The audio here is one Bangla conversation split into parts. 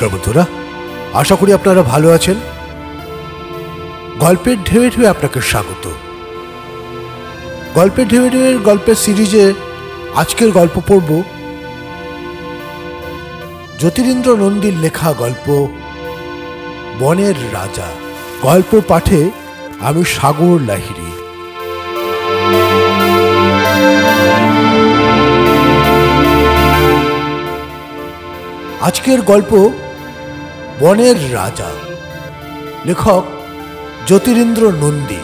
নমস্কার বন্ধুরা, আশা করি আপনারা ভালো আছেন। গল্পের ঢেউয়ে ঢেউয়ে আপনাকে স্বাগত। গল্পের ঢেউয়ে ঢেউয়ের গল্পের সিরিজে আজকের গল্প পড়ব জ্যোতিরিন্দ্র নন্দীর লেখা গল্প বনের রাজা। গল্প পাঠে আমি সাগর লাহিড়ী। আজকের গল্প বনের রাজা, লেখক জ্যোতিরিন্দ্র নন্দী।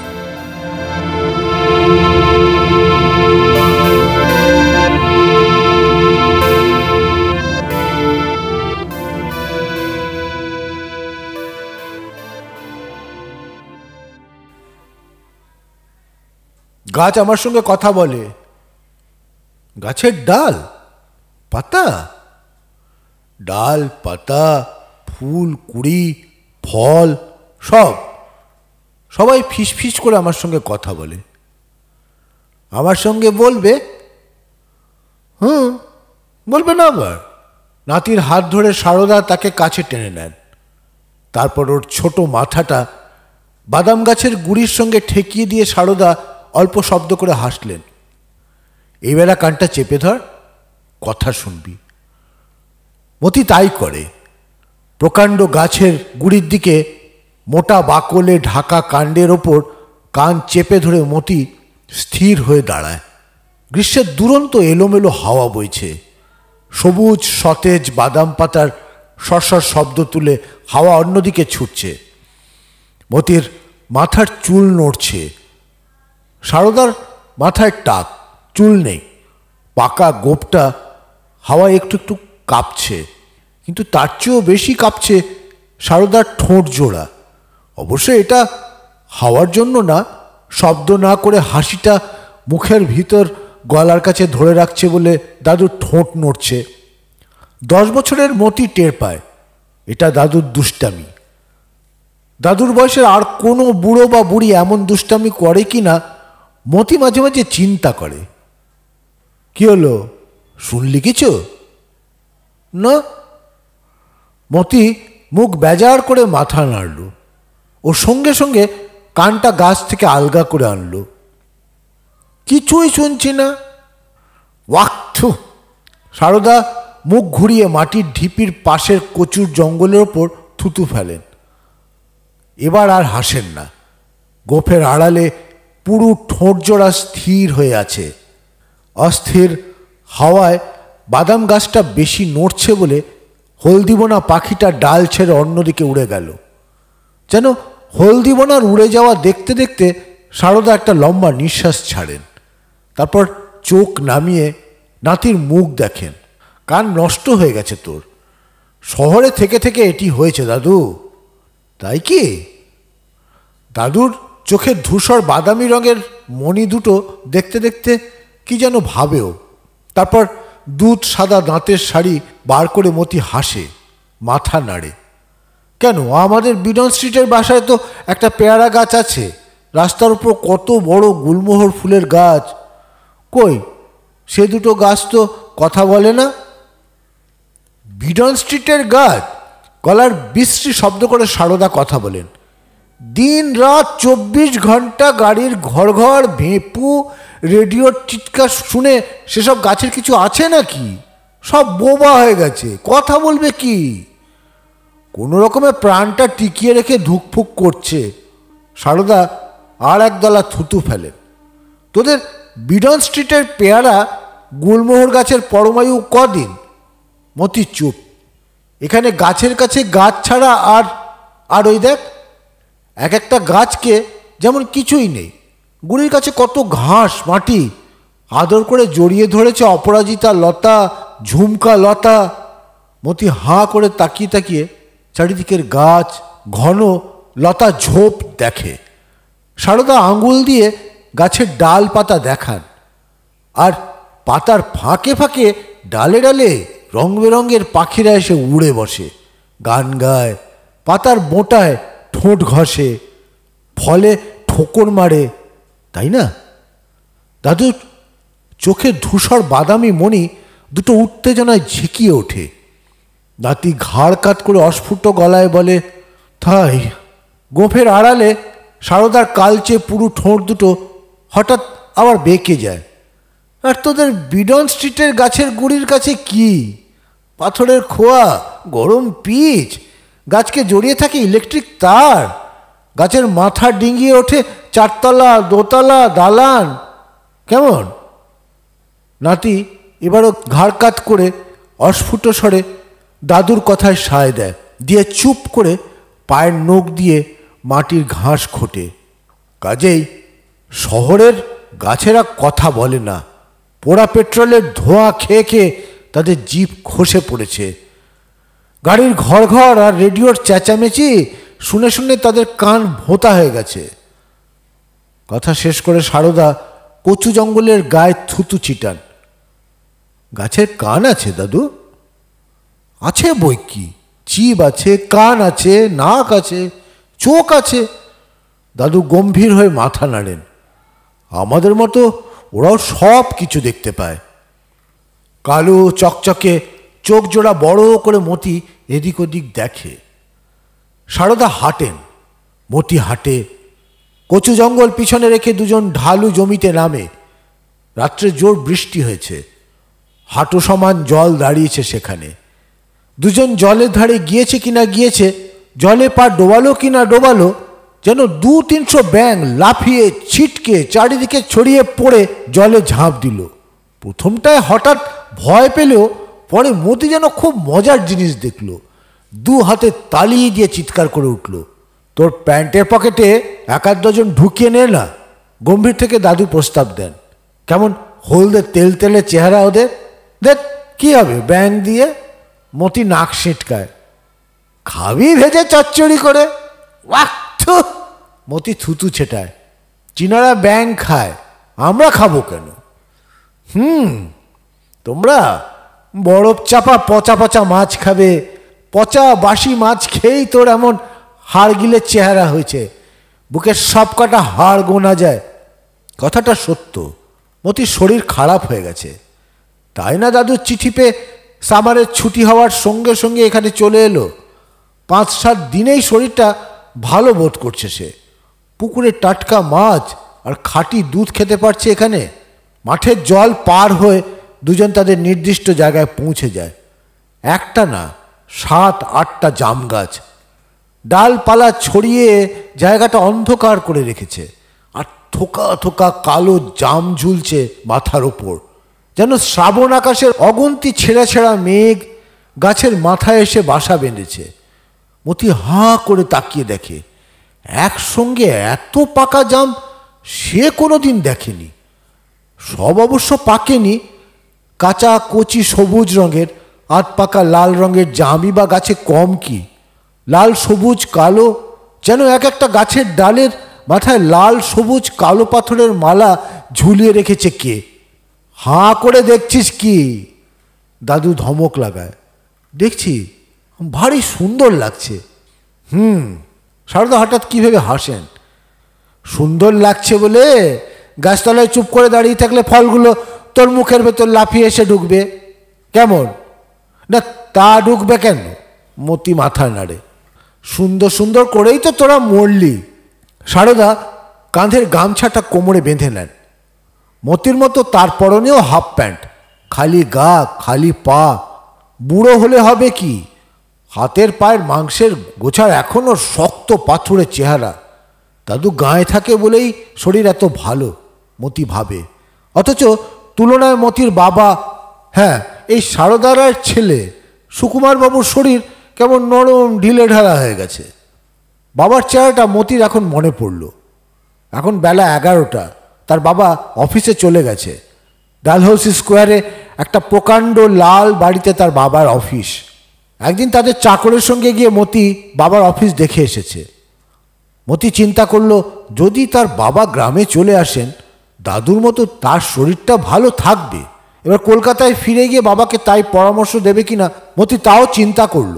গাছ আমার সঙ্গে কথা বলে। গাছের ডাল পাতা, ডাল পাতা, ফুল কুড়ি, ফল সবাই ফিস ফিস করে আমার সঙ্গে কথা বলে। আমার সঙ্গে বলবে, বলবে না আবার। নাতির হাত ধরে সারদা তাকে কাছে টেনে নেন। তারপর ওর ছোট মাথাটা বাদাম গাছের গুড়ির সঙ্গে ঠেকিয়ে দিয়ে সারদা অল্প শব্দ করে হাসলেন। এইবেলা কানটা চেপে ধর, কথা শুনবি। মতি তাই করে। প্রকাণ্ড গাছের গুড়ির দিকে মোটা বাকলে ঢাকা কাণ্ডের ওপর কান চেপে ধরে মতি স্থির হয়ে দাঁড়ায়। গ্রীষ্মের দুরন্ত এলোমেলো হাওয়া বইছে। সবুজ সতেজ বাদাম পাতার সরসর শব্দ তুলে হাওয়া অন্যদিকে ছুটছে। মতির মাথার চুল নড়ছে। সারদার মাথায় টাক, চুল নেই। পাকা গোপটা হাওয়ায় একটু একটু কাঁপছে, কিন্তু তার চেয়েও বেশি কাঁপছে সারদার ঠোঁট জোড়া। অবশ্য এটা হাওয়ার জন্য না, শব্দ না করে হাসিটা মুখের ভিতর গলার কাছে ধরে রাখছে বলে দাদুর ঠোঁট নড়ছে। 10 বছরের মতি টের পায় এটা দাদুর দুষ্টামি। দাদুর বয়সের আর কোনো বুড়ো বা বুড়ি এমন দুষ্টামি করে কি না মতি মাঝে মাঝে চিন্তা করে। কি হলো, শুনলি কিছু? না। মতি মুখ বেজার করে মাথা নাড়ল। ও সঙ্গে সঙ্গে কানটা গাছ থেকে আলগা করে আনলো। কিছুই শুনছি না। ওয়াক্থু! সারদা মুখ ঘুরিয়ে মাটির ঢিপির পাশের কচুর জঙ্গলের ওপর থুতু ফেলেন। এবার আর হাসেন না। গোফের আড়ালে পুরো ঠোঁট জোড়া স্থির হয়ে আছে। অস্থির হাওয়ায় বাদাম গাছটা বেশি নড়ছে বলে হলদিবোনা পাখিটা ডাল ছেড়ে অন্যদিকে উড়ে গেল। যেন হলদিবোনার উড়ে যাওয়া দেখতে দেখতে সারদা একটা লম্বা নিঃশ্বাস ছাড়েন। তারপর চোখ নামিয়ে নাতির মুখ দেখেন। কান নষ্ট হয়ে গেছে তোর। শহরে থেকে থেকে এটি হয়েছে দাদু। তাই কি? দাদুর চোখে ধূসর বাদামি রঙের মণি দুটো দেখতে দেখতে কি যেন ভাবেও। তারপর দুধ সাদা দাঁতের শাড়ি বার করে মতি হাসে, মাথা নাড়ে। কেন, আমাদের বিডন স্ট্রিটের বাসায় তো একটা পেয়ারা গাছ আছে। রাস্তার উপর কত বড় গুলমোহর ফুলের গাছ। কই, সে দুটো গাছ তো কথা বলে না। বিডন স্ট্রিটের গাছ? গলার বিশ্রী শব্দ করে সারদা কথা বলেন। দিন রাত 24 ঘন্টা গাড়ির ঘর ঘর ভেঁপু রেডিওর চিৎকার শুনে সেসব গাছের কিছু আছে নাকি? সব বোবা হয়ে গেছে, কথা বলবে কি? কোনো রকমে প্রাণটা টিকিয়ে রেখে ধুকফুক করছে। সারদা আর একদলা থুতু ফেলেন। তোদের বিডন স্ট্রিটের পেয়ারা গুলমোহর গাছের পরমায়ু কদিন? মতি চুপ। এখানে গাছের কাছে গাছ ছাড়া আর ওই দেখ, এক একটা গাছকে যেমন কিছুই নেই। গুড়ির কাছে কত ঘাস মাটি আদর করে জড়িয়ে ধরেছে অপরাজিতা লতা, ঝুমকা লতা। মতি হাঁ করে তাকিয়ে তাকিয়ে চারিদিকের গাছ, ঘন লতা ঝোপ দেখে। সারদা আঙুল দিয়ে গাছের ডাল পাতা দেখান। আর পাতার ফাঁকে ফাঁকে ডালে ডালে রং বেরঙের পাখিরা এসে উড়ে বসে, গান গায়, পাতার বোঁটায় ঠোঁট ঘষে, ফলে ঠোকর মারে। তাই না? দাদুর চোখে ধূসর বাদামি মণি দুটো উত্তেজনায় ঝিকিয়ে ওঠে। নাতি ঘাড় কাত করে অস্ফুট গলায় বলে, তাই? গোঁফের আড়ালে সারদার কালচে পুরু ঠোঁট দুটো হঠাৎ আবার বেঁকে যায়। আর তোদের বিডন স্ট্রিটের গাছের গুড়ির কাছে কি? পাথরের খোয়া, গরম পিচ, গাছকে জড়িয়ে থাকে ইলেকট্রিক তার, গাছের মাথা ডিঙিয়ে ওঠে চারতলা দোতলা দালান। কেমন? নাতি এবারও ঘাড় কাত করে অস্ফুট স্বরে দাদুর কথায় সায় দেয়, দিয়ে চুপ করে পায়ের নখ দিয়ে মাটির ঘাস খোটে। কাজেই শহরের গাছেরা কথা বলে না, পোড়া পেট্রোলের ধোঁয়া খেয়ে খেয়ে তাদের জিভ খসে পড়েছে। গাড়ির ঘর ঘর আর রেডিওর চেঁচামেচি শুনে শুনে তাদের কান ভোঁতা হয়ে গেছে। কথা শেষ করে সারদা কচু জঙ্গলের গায়ে থুতু ছিটান। গাছের কান আছে দাদু? আছে বই কি, জিভ আছে, কান আছে, নাক আছে, চোখ আছে। দাদু গম্ভীর হয়ে মাথা নাড়েন। আমাদের মতো ওরাও সব কিছু দেখতে পায়। কালো চকচকে চোখ জোড়া বড় করে মতি এদিক ওদিক দেখে। সারদা হাঁটেন, মতি হাঁটে। কচু জঙ্গল পিছনে রেখে দুজন ঢালু জমিতে নামে। রাত্রে জোর বৃষ্টি হয়েছে, হাঁটু সমান জল দাঁড়িয়েছে সেখানে। দুজন জলের ধারে গিয়েছে কিনা গিয়েছে, জলে পা ডোবালো কিনা ডোবালো, যেন 200-300 ব্যাঙ লাফিয়ে ছিটকে চারিদিকে ছড়িয়ে পড়ে জলে ঝাঁপ দিল। প্রথমটায় হঠাৎ ভয় পেলেও পরে মতি যেন খুব মজার জিনিস দেখল। 2 হাতে তালি দিয়ে চিৎকার করে উঠল, তোর প্যান্টের পকেটে 1-2 ডজন ঢুকিয়ে নে না। গম্ভীর থেকে দাদু প্রস্তাব দেন, কেমন হলদে তেল তেলে চেহারা ওদের, দেখ কি হবে ব্যাঙ দিয়ে। মতি নাক সিটকায়, খাবি ভেজে চচ্চড়ি করে? ওয়াক থু! মতি থুতু ছেটায়, চীনারা ব্যাঙ খায়, আমরা খাবো কেন? তোমরা বরফ চাপা পচা পচা মাছ খাবে। পচা বাসি মাছ খেয়েই তোর এমন হাড়গিলের চেহারা হয়েছে, বুকের সব কটা হাড় গোনা যায়। কথাটা সত্য, মতির শরীর খারাপ হয়ে গেছে। তাই না দাদুর চিঠি পেয়ে সামারের ছুটি হওয়ার সঙ্গে সঙ্গে এখানে চলে এলো। 5-7 দিনেই শরীরটা ভালো বোধ করছে সে। পুকুরে টাটকা মাছ আর খাঁটি দুধ খেতে পারছে এখানে। মাঠের জল পার হয়ে দুজন তাদের নির্দিষ্ট জায়গায় পৌঁছে যায়। একটা না, 7-8টা জাম গাছ ডালপালা ছড়িয়ে জায়গাটা অন্ধকার করে রেখেছে। আর থোকা থোকা কালো জাম ঝুলছে মাথার ওপর, যেন শ্রাবণ আকাশের অগন্তি ছেঁড়া ছেঁড়া মেঘ গাছের মাথায় এসে বাসা বেঁধেছে। মতি হাঁ করে তাকিয়ে দেখে, একসঙ্গে এত পাকা জাম সে কোনোদিন দেখেনি। সব অবশ্য পাকেনি, কাঁচা কচি সবুজ রঙের, আধ পাকা লাল রঙের জামই বা গাছে কম কি। লাল সবুজ কালো, যেন এক একটা গাছের ডালের মাথায় লাল সবুজ কালো পাথরের মালা ঝুলিয়ে রেখেছে কে। হাঁ করে দেখছিস কি? দাদু ধমক লাগায়। দেখছি, ভারী সুন্দর লাগছে। সারদা হঠাৎ কী ভেবে হাসেন। সুন্দর লাগছে বলে গাছতলায় চুপ করে দাঁড়িয়ে থাকলে ফলগুলো তোর মুখের ভেতর লাফিয়ে এসে ঢুকবে কেমন? না তা ঢুকবে কেন? মতি মাথা নাড়ে। সুন্দর সুন্দর করেই তো তোরা মরলি। সারদা কাঁধের গামছাটা কোমরে বেঁধে নেন। মতির মতো তার পরনেও হাফ প্যান্ট, খালি গা খালি পা। বুড়ো হলে হবে কি, হাতের পায়ের মাংসের গোছার এখনও শক্ত পাথুরে চেহারা। দাদু গায়ে থাকে বলেই শরীর এত ভালো, মতি ভাবে। অথচ তুলনায় মতির বাবা, হ্যাঁ এই সারদার ছেলে সুকুমারবাবুর শরীর কেমন নরম ঢিলে ঢালা হয়ে গেছে। বাবার চেহারাটা মতির এখন মনে পড়ল। এখন বেলা 11টা, তার বাবা অফিসে চলে গেছে। ডালহৌসি স্কোয়ারে একটা প্রকাণ্ড লাল বাড়িতে তার বাবার অফিস। একদিন তাদের চাকরের সঙ্গে গিয়ে মতি বাবার অফিস দেখে এসেছে। মতি চিন্তা করল, যদি তার বাবা গ্রামে চলে আসেন, দাদুর মতো তার শরীরটা ভালো থাকবে। এবার কলকাতায় ফিরে গিয়ে বাবাকে তাই পরামর্শ দেবে কিনা মতি তাও চিন্তা করল।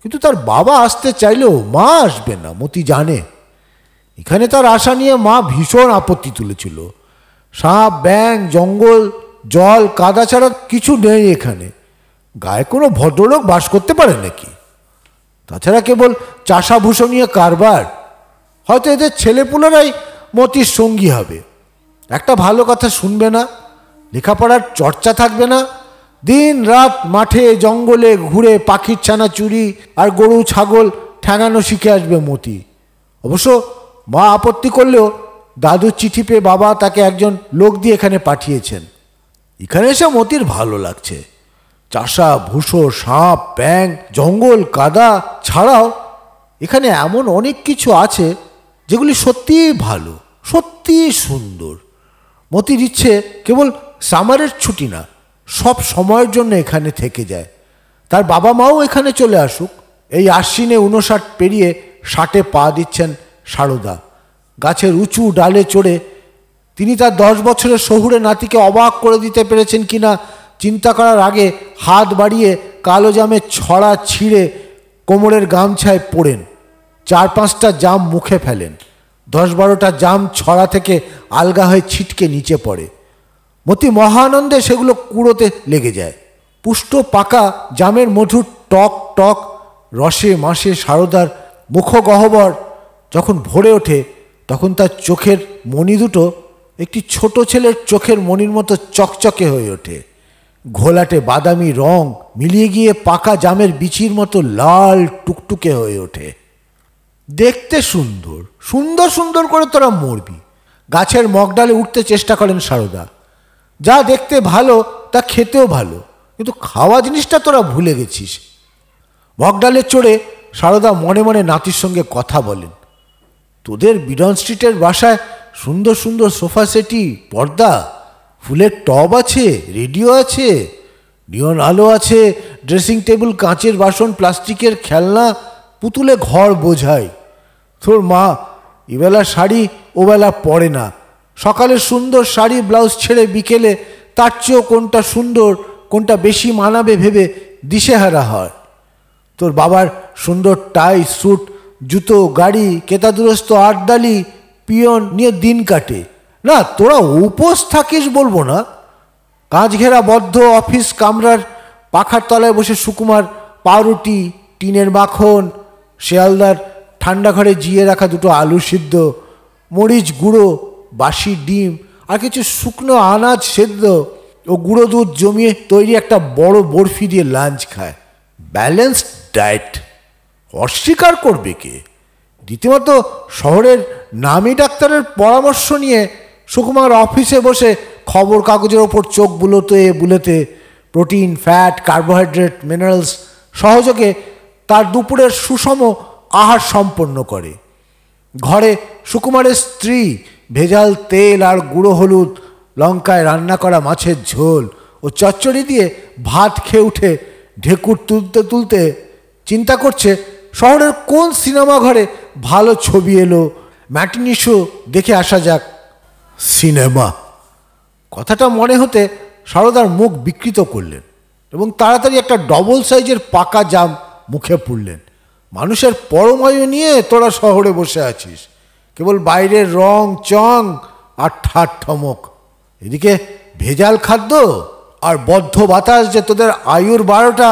কিন্তু তার বাবা আসতে চাইলেও মা আসবে না, মতি জানে। এখানে তার আশা নিয়ে মা ভীষণ আপত্তি তুলেছিল। সাপ ব্যাঙ জঙ্গল জল কাদা ছাড়া কিছু নেই এখানে। গায়ে কোনো ভদ্রলোক বাস করতে পারে নাকি? তাছাড়া কেবল চাষাভূষণীয় কারবার। হয়তো এদের ছেলেপুলেরাই মতির সঙ্গী হবে। একটা ভালো কথা শুনবে না, লেখাপড়ার চর্চা থাকবে না, দিন রাত মাঠে জঙ্গলে ঘুরে পাখির ছানা চুরি আর গরু ছাগল ঠ্যাঙানো শিখে আসবে মতি। অবশ্য মা আপত্তি করলেও দাদুর চিঠি পেয়ে বাবা তাকে একজন লোক দিয়ে এখানে পাঠিয়েছেন। এখানে এসে মতির ভালো লাগছে। চাষা ভুষো, সাপ, ব্যাঙ, জঙ্গল, কাদা ছাড়াও এখানে এমন অনেক কিছু আছে যেগুলি সত্যিই ভালো, সত্যিই সুন্দর। মতির ইচ্ছে কেবল সামারের ছুটি না, সব সময়ের জন্য এখানে থেকে যায়। তার বাবা মাও এখানে চলে আসুক। এই আশ্বিনে 59 পেরিয়ে 60-এ পা দিচ্ছেন সারদা। গাছের উঁচু ডালে চড়ে তিনি তার 10 বছরের শহুরে নাতিকে অবাক করে দিতে পেরেছেন কিনা চিন্তা করার আগে হাত বাড়িয়ে কালো জামের ছড়া ছিঁড়ে কোমরের গামছায় পড়েন। 4-5টা জাম মুখে ফেলেন। 10-12টা জাম ছড়া থেকে আলগা হয়ে ছিটকে নিচে পড়ে। মতি মহানন্দে সেগুলো কুড়োতে লেগে যায়। পুষ্ট পাকা জামের মধুর টক টক রসে মাসে সারদার মুখগহ্বর যখন ভরে ওঠে, তখন তার চোখের মণি দুটো একটি ছোট ছেলের চোখের মণির মতো চকচকে হয়ে ওঠে। ঘোলাটে বাদামি রং মিলিয়ে গিয়ে পাকা জামের বিচির মতো লাল টুকটুকে হয়ে ওঠে। দেখতে সুন্দর, সুন্দর সুন্দর করে তোরা মরবি। গাছের মগডালে উঠতে চেষ্টা করেন সারদা। যা দেখতে ভালো তা খেতেও ভালো, কিন্তু খাওয়া জিনিসটা তোরা ভুলে গেছিস। মগডালে চড়ে সারদা মনে মনে নাতির সঙ্গে কথা বলেন। তোদের বিডন স্ট্রিটের বাসায় সুন্দর সুন্দর সোফা সেটি, পর্দা, ফুলের টব আছে, রেডিও আছে, নিয়ন আলো আছে, ড্রেসিং টেবিল, কাঁচের বাসন, প্লাস্টিকের খেলনা, পুতুলে ঘর বোঝায়। তোর মা এবেলা শাড়ি ওবেলা পরে না। সকালে সুন্দর শাড়ি ব্লাউজ ছেড়ে বিকেলে তার চেয়েও কোনটা সুন্দর, কোনটা বেশি মানাবে ভেবে দিশেহারা হয়। তোর বাবার সুন্দর টাই, স্যুট, জুতো, গাড়ি, কেতাদুরস্ত আটদালি, পিয়ন নিয়ে দিন কাটে। না, তোরা উপোস থাকিস বলবো না। কাঁচ ঘেরা বদ্ধ অফিস কামরার পাখার তলায় বসে সুকুমার পাউরুটি, টিনের মাখন, শেয়ালদার ঠান্ডা ঘরে জিয়ে রাখা 2টো আলু সিদ্ধ, মরিচ গুঁড়ো, বাসি ডিম আর কিছু শুকনো আনাজ সেদ্ধ ও গুঁড়ো দুধ জমিয়ে তৈরি একটা বড় বরফি দিয়ে লাঞ্চ খায়। Balanced diet. অস্বীকার করবে কে? রীতিমতো শহরের নামী ডাক্তারের পরামর্শ নিয়ে সুকুমার অফিসে বসে খবর কাগজের ওপর চোখ বুলোতে বুলোতে প্রোটিন, ফ্যাট, কার্বোহাইড্রেট, মিনারেলস সহযোগে তার দুপুরের সুষম আহার সম্পন্ন করে। ঘরে সুকুমারের স্ত্রী ভেজাল তেল আর গুঁড়ো হলুদ লঙ্কায় রান্না করা মাছের ঝোল ও চচ্চড়ি দিয়ে ভাত খেয়ে উঠে ঢেকুর তুলতে তুলতে চিন্তা করছে শহরের কোন সিনেমা ঘরে ভালো ছবি এলো, ম্যাটিনি শো দেখে আসা যাক। সিনেমা কথাটা মনে হতে সারদার মুখ বিকৃত করলেন এবং তাড়াতাড়ি একটা ডবল সাইজের পাকা জাম মুখে পুরলেন। মানুষের পরমায়ু নিয়ে তোরা শহরে বসে আছিস, কেবল বাইরের রং চং আর ঠাট ঠমক। এদিকে ভেজাল খাদ্য আর বদ্ধ বাতাস যে তোদের আয়ুর 12টা।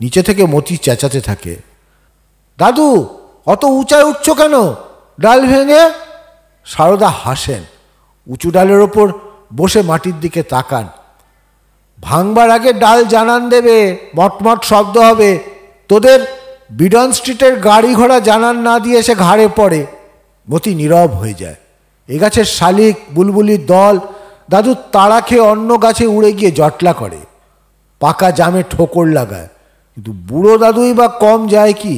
নিচে থেকে মতি চেঁচাতে থাকে, দাদু অত উঁচায় উঠছ কেন, ডাল ভেঙে। সারদা হাসেন, উঁচু ডালের ওপর বসে মাটির দিকে তাকান। ভাঙবার আগে ডাল জানান দেবে, মটমট শব্দ হবে। তোদের বিডন স্ট্রিটের গাড়ি ঘোড়া জানান না দিয়ে এসে ঘাড়ে পড়ে। মতি নীরব হয়ে যায়। এ গাছের শালিক বুলবুলির দল দাদু তাড়া খেয়ে অন্য গাছে উড়ে গিয়ে জটলা করে, পাকা জামে ঠোকর লাগায়, কিন্তু বুড়ো দাদুই বা কম যায় কি?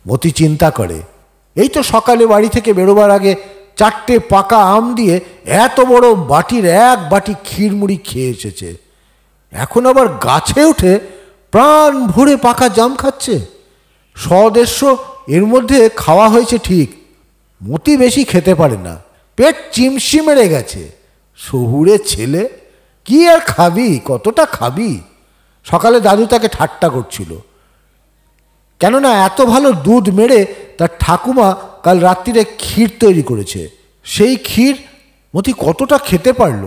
মতি চিন্তা করে, এই তো সকালে বাড়ি থেকে বেরোবার আগে 4টে পাকা আম দিয়ে এত বড় বাটির 1 বাটি ক্ষীরমুড়ি খেয়ে এসেছে। এখন আবার গাছে উঠে প্রাণ ভরে পাকা জাম খাচ্ছে। 100-150 এর মধ্যে খাওয়া হয়েছে ঠিক। মতি বেশি খেতে পারে না, পেট চিমসি মেরে গেছে। শহুরে ছেলে, কি আর খাবি, কতটা খাবি? সকালে দাদু তাকে ঠাট্টা করছিল, কেননা এত ভালো দুধ মেরে তার ঠাকুমা কাল রাত্রিরে ক্ষীর তৈরি করেছে। সেই ক্ষীর মতি কতটা খেতে পারল।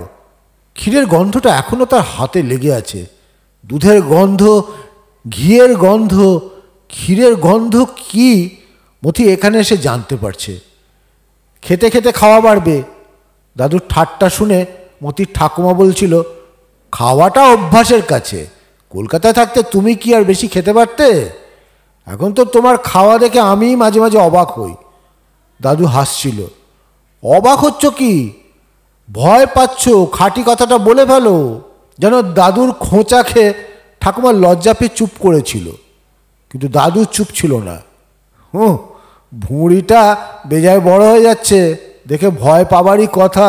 ক্ষীরের গন্ধটা এখনও তার হাতে লেগে আছে। দুধের গন্ধ, ঘিয়ের গন্ধ, ক্ষীরের গন্ধ কি মতি এখানে এসে জানতে পারছে। খেতে খেতে খাওয়া বাড়বে। দাদুর ঠাট্টা শুনে মতির ঠাকুমা বলছিল, খাওয়াটা অভ্যাসের কাছে, কলকাতায় থাকতে তুমি কি আর বেশি খেতে পারতে? এখন তো তোমার খাওয়া দেখে আমি মাঝে মাঝে অবাক হই। দাদু হাসছিল। অবাক হচ্ছ কি? ভয় পাচ্ছ? খাঁটি কথাটা বলে ফেলো। যেন দাদুর খোঁচা খেয়ে ঠাকুমা লজ্জা পেয়ে চুপ করেছিল, কিন্তু দাদু চুপ ছিল না। ভুঁড়িটা বেজায় বড় হয়ে যাচ্ছে, দেখে ভয় পাবারই কথা।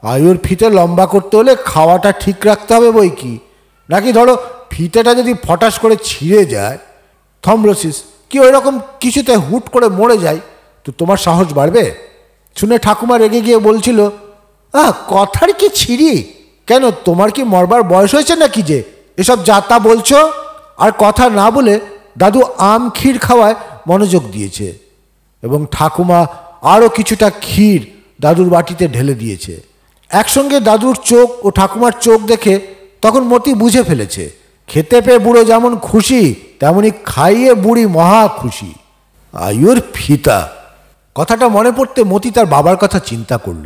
আয়ুর ফিতে লম্বা করতে হলে খাওয়াটা ঠিক রাখতে হবে বই কি। নাকি ধরো ফিতেটা যদি ফটাস করে ছিঁড়ে যায়, থমরোসিস কি ওই রকম কিছুতে হুট করে মরে যায়, তো তোমার সাহস বাড়বে? শুনে ঠাকুমা রেগে গিয়ে বলছিল, কথার কি ছিঁড়ি? কেন, তোমার কি মরবার বয়স হয়েছে নাকি যে এসব যাতা বলছো? আর কথা না বলে দাদু আম ক্ষীর খাওয়ায় মনোযোগ দিয়েছে, এবং ঠাকুমা আরও কিছুটা ক্ষীর দাদুর বাটিতে ঢেলে দিয়েছে। একসঙ্গে দাদুর চোখ ও ঠাকুমার চোখ দেখে তখন মতি বুঝে ফেলেছে, খেতে পেয়ে বুড়ো যেমন খুশি, তেমনি খাইয়ে বুড়ি মহা খুশি। আয়ুর ফিতা কথাটা মনে পড়তে মতি তার বাবার কথা চিন্তা করল।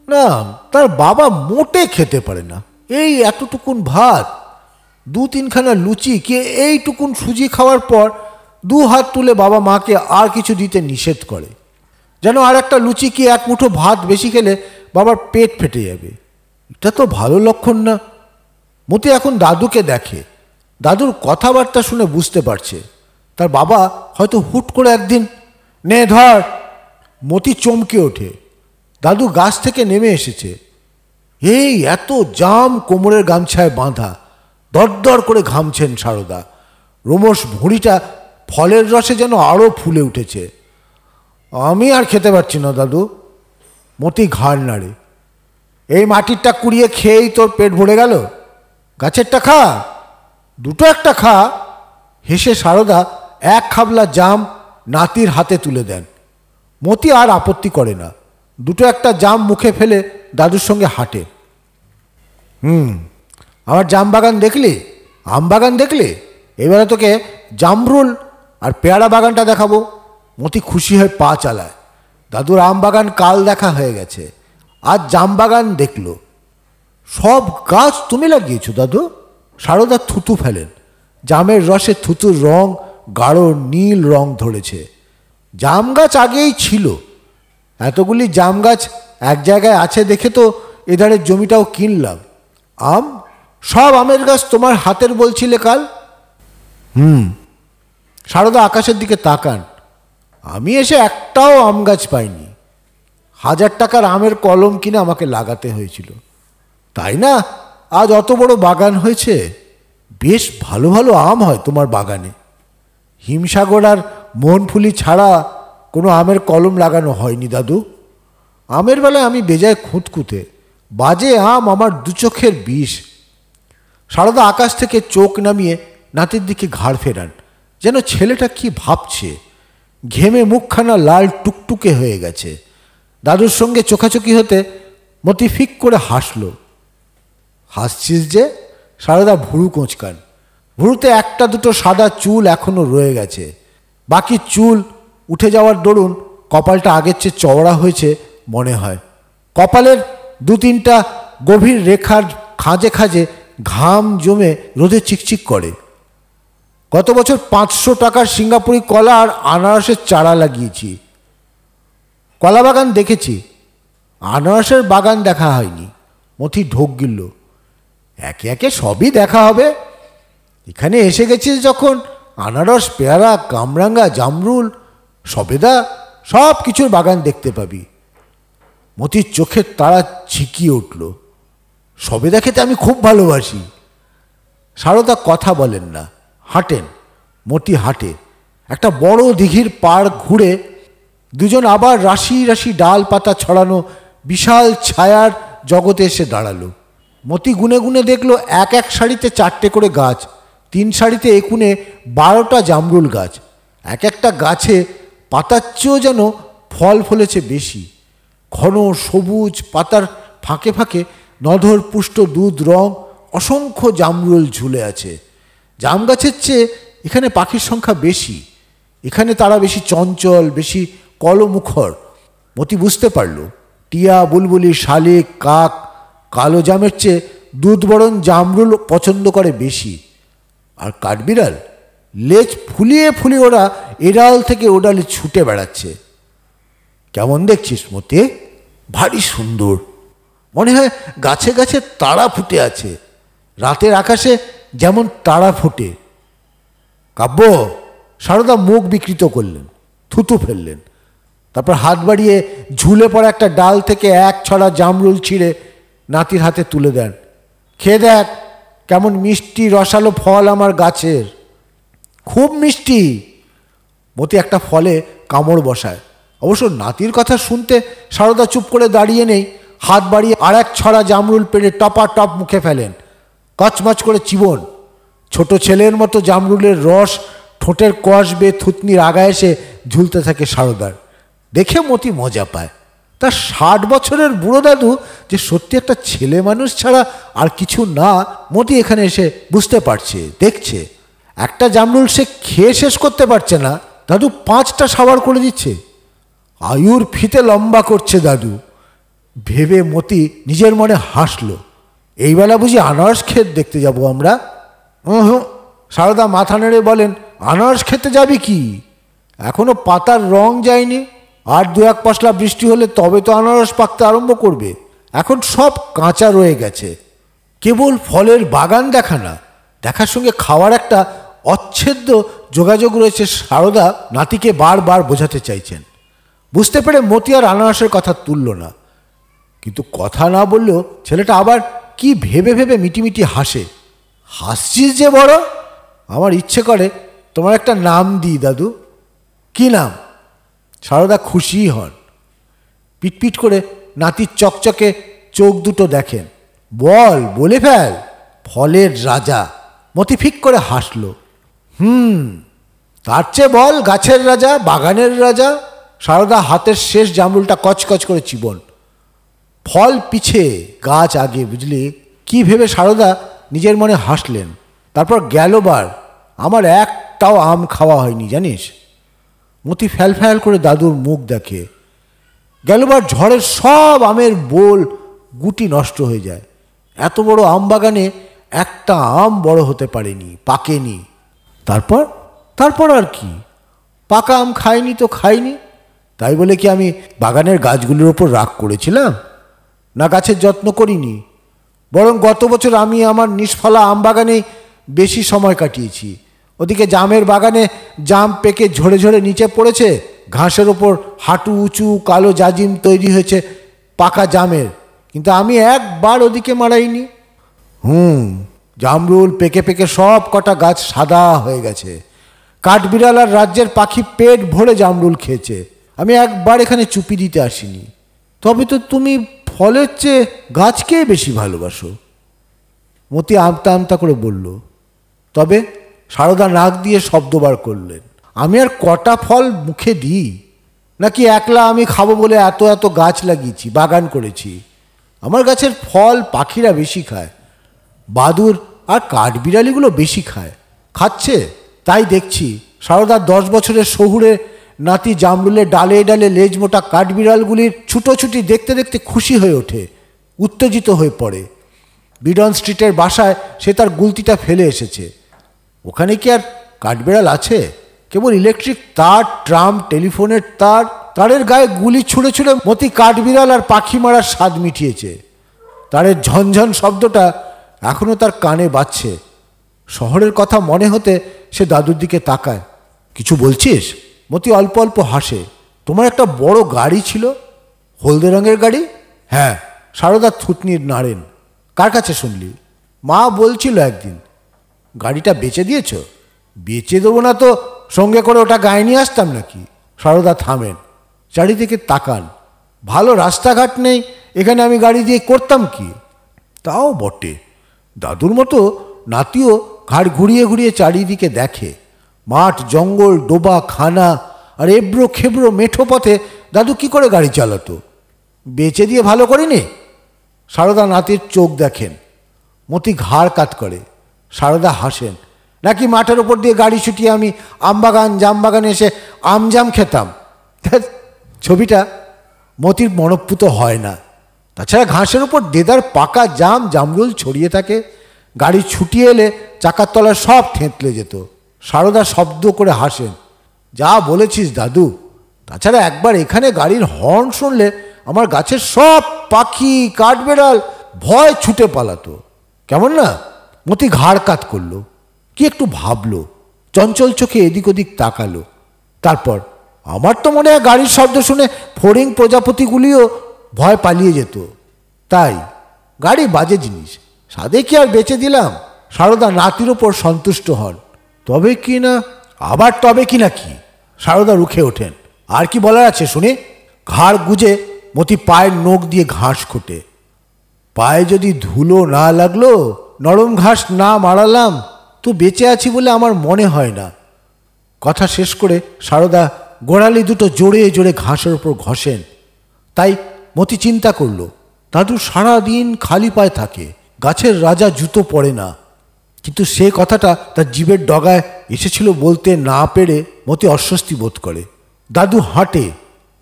না, তার বাবা মোটে খেতে পারে না। এই এতটুকুন ভাত, 2-3খানা লুচি, কি এইটুকুন সুজি খাওয়ার পর 2 হাত তুলে বাবা মাকে আর কিছু দিতে নিষেধ করে, যেন আর একটা লুচি কি 1 মুঠো ভাত বেশি খেলে বাবার পেট ফেটে যাবে। এটা তো ভালো লক্ষণ না। মতি এখন দাদুকে দেখে, দাদুর কথাবার্তা শুনে বুঝতে পারছে তার বাবা হয়তো হুট করে একদিন, নে ধর। মতি চমকে ওঠে। দাদু গাছ থেকে নেমে এসেছে। এই এত জাম কোমরের গামছায় বাঁধা, দরদর করে ঘামছেন সারদা। রোমশ ভুঁড়িটা ফলের রসে যেন আরও ফুলে উঠেছে। আমি আর খেতে পারছি না দাদু। মতি ঘাড় নাড়ে। এই মাটিরটা কুড়িয়ে খেয়েই তোর পেট ভরে গেল? গাছেরটা খা, দুটো একটা খা। হেসে সারদা 1 খাবলা জাম নাতির হাতে তুলে দেন। মতি আর আপত্তি করে না, দুটো একটা জাম মুখে ফেলে দাদুর সঙ্গে হাঁটে। আমার জাম বাগান দেখলি, আম বাগান দেখলি, এবারে তোকে জামরুল আর পেয়ারা বাগানটা দেখাবো। মতি খুশি হয়ে পা চালায়। দাদুর আম বাগান কাল দেখা হয়ে গেছে, আজ জাম বাগান দেখল। সব গাছ তুমি লাগিয়েছো দাদু? সারদা থুতু ফেলেন। জামের রসে থুতুর রং গাঢ় নীল রং ধরেছে। জাম গাছ আগেই ছিল। এতগুলি জাম গাছ এক জায়গায় আছে দেখে তো এধারের জমিটাও কিনলাম। আম, সব আমের গাছ তোমার হাতের বলছিলে কাল। সারদা আকাশের দিকে তাকান। আমি এসে একটাও আম গাছ পাইনি। 1000 টাকার আমের কলম কিনে আমাকে লাগাতে হয়েছিল। তাই না, আজ অত বড় বাগান হয়েছে। বেশ ভালো ভালো আম হয় তোমার বাগানে। হিমসাগর আর মোহনফুলি ছাড়া কোনো আমের কলম লাগানো হয়নি দাদু। আমের বেলায় আমি বেজায় খুঁতখুঁতে, বাজে আম আমার 2 চোখের বিষ। সারদা আকাশ থেকে চোখ নামিয়ে নাতির দিকে ঘাড় ফেরান, যেন ছেলেটা কি ভাবছে। ঘেমে মুখখানা লাল টুকটুকে হয়ে গেছে। দাদুর সঙ্গে চোখাচোখি হতে মতি ফিক করে হাসল। হাসছিস যে? সারদা ভুরু কোঁচকান। ভুরুতে 1-2 সাদা চুল এখনো রয়ে গেছে। বাকি চুল উঠে যাওয়ার দরুন কপালটা আগের চেয়ে চওড়া হয়েছে মনে হয়। কপালের 2-3টা গভীর রেখার খাঁজে খাঁজে ঘাম জমে রোদে চিকচিক করে। গত বছর 500 টাকার সিঙ্গাপুরি কলা আর আনারসের চারা লাগিয়েছি। কলা বাগান দেখেছি, আনারসের বাগান দেখা হয়নি। মতি ঢোক গিলল। একে একে সবই দেখা হবে। এখানে এসে গেছিস যখন, আনারস, পেয়ারা, কামরাঙ্গা, জামরুল, সবেদা সব কিছুর বাগান দেখতে পাবি। মতির চোখের তারা ছিকিয়ে উঠল। সবেদা খেতে আমি খুব ভালোবাসি। সারদা কথা বলেন না, হাঁটেন। মতি হাঁটে। একটা বড় দিঘির পাড় ঘুরে দুজন আবার রাশি রাশি ডাল পাতা ছড়ানো বিশাল ছায়ার জগতে এসে দাঁড়ালো। মতি গুনে গুনে দেখলো 1 সারিতে 4টে করে গাছ, 3 সারিতে একুনে 12টা জামরুল গাছ। এক একটা গাছে পাতার চেয়েও যেন ফল ফলেছে বেশি। ঘন সবুজ পাতার ফাঁকে ফাঁকে নধর পুষ্ট দুধ রং অসংখ্য জামরুল ঝুলে আছে। জাম গাছের চেয়ে এখানে পাখির সংখ্যা বেশি। এখানে তারা বেশি চঞ্চল, বেশি কলমুখর। মতি বুঝতে পারল টিয়া, বুলবুলি, শালিক, কাক কালো জামের চেয়ে দুধবরণ জামরুল পছন্দ করে বেশি। আর কাঠবিড়াল লেজ ফুলিয়ে ফুলিয়ে ওরা এডাল থেকে ওডালে ছুটে বেড়াচ্ছে। কেমন দেখছিস মতি? ভারী সুন্দর, মনে হয় গাছে গাছে তারা ফুটে আছে, রাতের আকাশে যেমন তারা ফোটে। কাব্য, সারদা মুখ বিকৃত করলেন, থুতু ফেললেন, তারপর হাত বাড়িয়ে ঝুলে পড়া একটা ডাল থেকে এক ছড়া জামরুল ছিঁড়ে নাতির হাতে তুলে দেন। খেয়ে দেখ কেমন মিষ্টি রসালো ফল আমার গাছের। খুব মিষ্টি। মতি একটা ফলে কামড় বসায়। অবশ্য নাতির কথা শুনতে সারদা চুপ করে দাঁড়িয়ে নেই, হাত বাড়িয়ে আর এক ছড়া জামরুল পেড়ে টপা টপ মুখে ফেলেন, কচমচ করে চিবন। ছোট ছেলের মতো জামরুলের রস ঠোঁটের কষ বেয়ে থুতনির আগায় এসে ঝুলতে থাকে সারদার। দেখে মতি মজা পায়। তার 60 বছরের বুড়ো দাদু যে সত্যি একটা ছেলে মানুষ ছাড়া আর কিছু না, মতি এখানে এসে বুঝতে পারছে, দেখছে। একটা জামরুল সে খেয়ে শেষ করতে পারছে না, দাদু 5টা সাবার করে দিচ্ছে। আয়ুর ফিতে লম্বা করছে দাদু ভেবে মতি নিজের মনে হাসল। এইবেলা বুঝি আনারস ক্ষেত দেখতে যাব আমরা? হুঁ। সারদা মাথা নেড়ে বলেন, আনারস খেতে যাবি কি? এখনো পাতার রং যায়নি, আর 2-1 পশলা বৃষ্টি হলে তবে তো আনারস পাকতে আরম্ভ করবে। এখন সব কাঁচা রয়ে গেছে। কেবল ফলের বাগান দেখা না, দেখার সঙ্গে খাওয়ার একটা অচ্ছেদ্য যোগাযোগ রয়েছে সারদা নাতিকে বারবার বোঝাতে চাইছেন। বুঝতে পেরে মতি আর আনারসের কথা তুলল না, কিন্তু কথা না বললেও ছেলেটা আবার কি ভেবে ভেবে মিটিমিটি হাসে। হাসছিস যে বড়, আমার ইচ্ছে করে তোমার একটা নাম দিই দাদু। কি নাম? সারদা খুশি হন। পিটপিট করে নাতির চকচকে চোখ দুটো দেখেন। বল, বলে ফেল। ফলের রাজা। মতি ফিক করে হাসল। তার চেয়ে বল গাছের রাজা, বাগানের রাজা। সারদা হাতের শেষ জামরুলটা কচকচ করে চিবন। ফল পিছে গাছ আগে, বুঝলি? কি ভেবে সারদা নিজের মনে হাসলেন। তারপর গেলবার আমার একটাও আম খাওয়া হয়নি জানিস। মতি ফ্যাল ফ্যাল করে দাদুর মুখ দেখে। গেলবার ঝড়ের সব আমের বোল গুটি নষ্ট হয়ে যায়। এত বড় আম বাগানে একটা আম বড় হতে পারেনি, পাকেনি। তারপর আর কি? পাকা আম খাইনি তো খাইনি। তাই বলে কি আমি বাগানের গাছগুলির ওপর রাগ করেছিলাম? না, গাছের যত্ন করিনি। বরং গত বছর আমি আমার নিষ্ফলা আম বাগানেই বেশি সময় কাটিয়েছি। ওদিকে জামের বাগানে জাম পেকে ঝরে ঝরে নিচে পড়েছে। ঘাসের ওপর হাঁটু উঁচু কালো জাজিম তৈরি হয়েছে পাকা জামের, কিন্তু আমি একবার ওদিকে মারাইনি। জামরুল পেকে পেকে সব কটা গাছ সাদা হয়ে গেছে। কাঠবিড়াল আর রাজ্যের পাখি পেট ভরে জামরুল খেয়েছে। আমি একবার এখানে চুপি দিতে আসিনি। তবে তো তুমি ফলের চেয়ে গাছকেই বেশি ভালোবাসো, মতি আমতা আমতা করে বলল। তবে সারদা নাক দিয়ে শব্দ বার করলেন। আমি আর কটা ফল মুখে দিই নাকি? একলা আমি খাবো বলে এত এত গাছ লাগিয়েছি, বাগান করেছি। আমার গাছের ফল পাখিরা বেশি খায়, বাদুর আর কাঠবিড়ালিগুলো বেশি খায়। খাচ্ছে তাই দেখছি। সারদা 10 বছরের শহুরে নাতি জামরুলের ডালে ডালে লেজ মোটা কাঠবিড়ালগুলির ছুটোছুটি দেখতে দেখতে খুশি হয়ে ওঠে, উত্তেজিত হয়ে পড়ে। বিডন স্ট্রিটের বাসায় সে তার গুলতিটা ফেলে এসেছে। ওখানে কি আর কাঠবিড়াল আছে? কেবল ইলেকট্রিক তার, ট্রাম, টেলিফোনের তার। তারের গায়ে গুলি ছুঁড়ে ছুঁড়ে মতি কাঠবিড়াল আর পাখি মারার স্বাদ মিটিয়েছে। তারের ঝনঝন শব্দটা এখনও তার কানে বাজছে। শহরের কথা মনে হতে সে দাদুর দিকে তাকায়। কিছু বলছিস? মতি অল্প অল্প হাসে। তোমার একটা বড় গাড়ি ছিল, হলদে রঙের গাড়ি? হ্যাঁ। সারদা থুতনির নাড়েন। কার কাছে শুনলি? মা বলছিল একদিন। গাড়িটা বেচে দিয়েছ? বেচে দেবো না তো সঙ্গে করে ওটা গায়ে নিয়ে আসতাম নাকি? সারদা থামেন, চারিদিকে তাকান। ভালো রাস্তাঘাট নেই এখানে, আমি গাড়ি দিয়ে করতাম কি? তাও বটে। দাদুর মতো নাতিও ঘাড় ঘুরিয়ে ঘুরিয়ে চারিদিকে দেখে। মাঠ, জঙ্গল, ডোবা, খানা আর এবড়ো খেবড়ো মেঠো পথে দাদু কি করে গাড়ি চালাতো? বেচে দিয়ে ভালো করিনি? সারদা নাতির চোখ দেখেন। মতি ঘাড় কাত করে। সারদা হাসেন। নাকি মাঠের ওপর দিয়ে গাড়ি ছুটিয়ে আমি আমবাগান জামবাগানে এসে আমজাম খেতাম। ছবিটা মতির মনঃপুত হয় না। তাছাড়া ঘাসের উপর দেদার পাকা জাম জামরুল ছড়িয়ে থাকে, গাড়ি ছুটিয়ে এলে চাকার তলায় সব থেঁতলে যেত। সারদা শব্দ করে হাসেন। যা বলেছিস দাদু। তাছাড়া একবার এখানে গাড়ির হর্ন শুনলে আমার গাছের সব পাখি কাঠবেড়াল ভয় ছুটে পালাতো। কেমন না? মতি ঘাড় কাত করল, কি একটু ভাবলো, চঞ্চল চোখে এদিক ওদিক তাকালো। তারপর, আমার তো মনে হয় গাড়ির শব্দ শুনে ফড়িং প্রজাপতিগুলিও ভয় পালিয়ে যেত। তাই গাড়ি বাজে জিনিস, সাদে কি আর বেচে দিলাম? সারদা নাতির ওপর সন্তুষ্ট হন। তবে কি না? আবার তবে কি না কি? সারদা রুখে ওঠেন। আর কি বলার আছে শুনে? ঘাড় গুজে মতি পায়ের নখ দিয়ে ঘাস খোটে। পায়ে যদি ধুলো না লাগলো, নরম ঘাস না মারালাম, তো বেঁচে আছি বলে আমার মনে হয় না। কথা শেষ করে সারদা গোড়ালি দুটো জোরে জোরে ঘাসের ওপর ঘষেন। তাই মতি চিন্তা করল, দাদু সারাদিন খালি পায়ে থাকে, গাছের রাজা জুতো পরে না। কিন্তু সে কথাটা তার জিভের ডগায় এসেছিল বলতে না পেরে মতি অস্বস্তি বোধ করে। দাদু হাঁটে,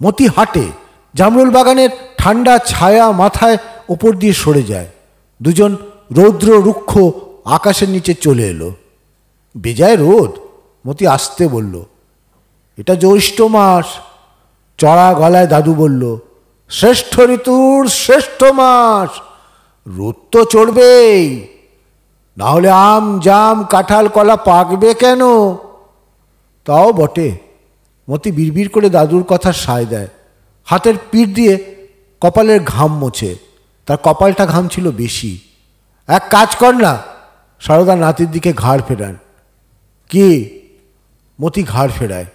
মতি হাঁটে। জামরুল বাগানের ঠান্ডা ছায়া মাথায় ওপর দিয়ে সরে যায়। দুজন রৌদ্র রুক্ষ আকাশের নিচে চলে এলো। বেজায় রোদ। মতি আসতে বলল, এটা জ্যৈষ্ঠ মাস। চড়া গলায় দাদু বলল, শ্রেষ্ঠ ঋতুর শ্রেষ্ঠ মাস, রোদ তো চড়বেই, না হলে আম জাম কাঁঠাল কলা পাকবে কেন? তাও বটে। মতি বিড়বিড় করে দাদুর কথা সায় দেয়। হাতের পিঠ দিয়ে কপালের ঘাম মোছে। তার কপালটা ঘাম ছিল বেশি। এক কাজ কর না। সারদা নাতির দিকে ঘাড় ফেরান। কি? মতি ঘাড় ফেরায়।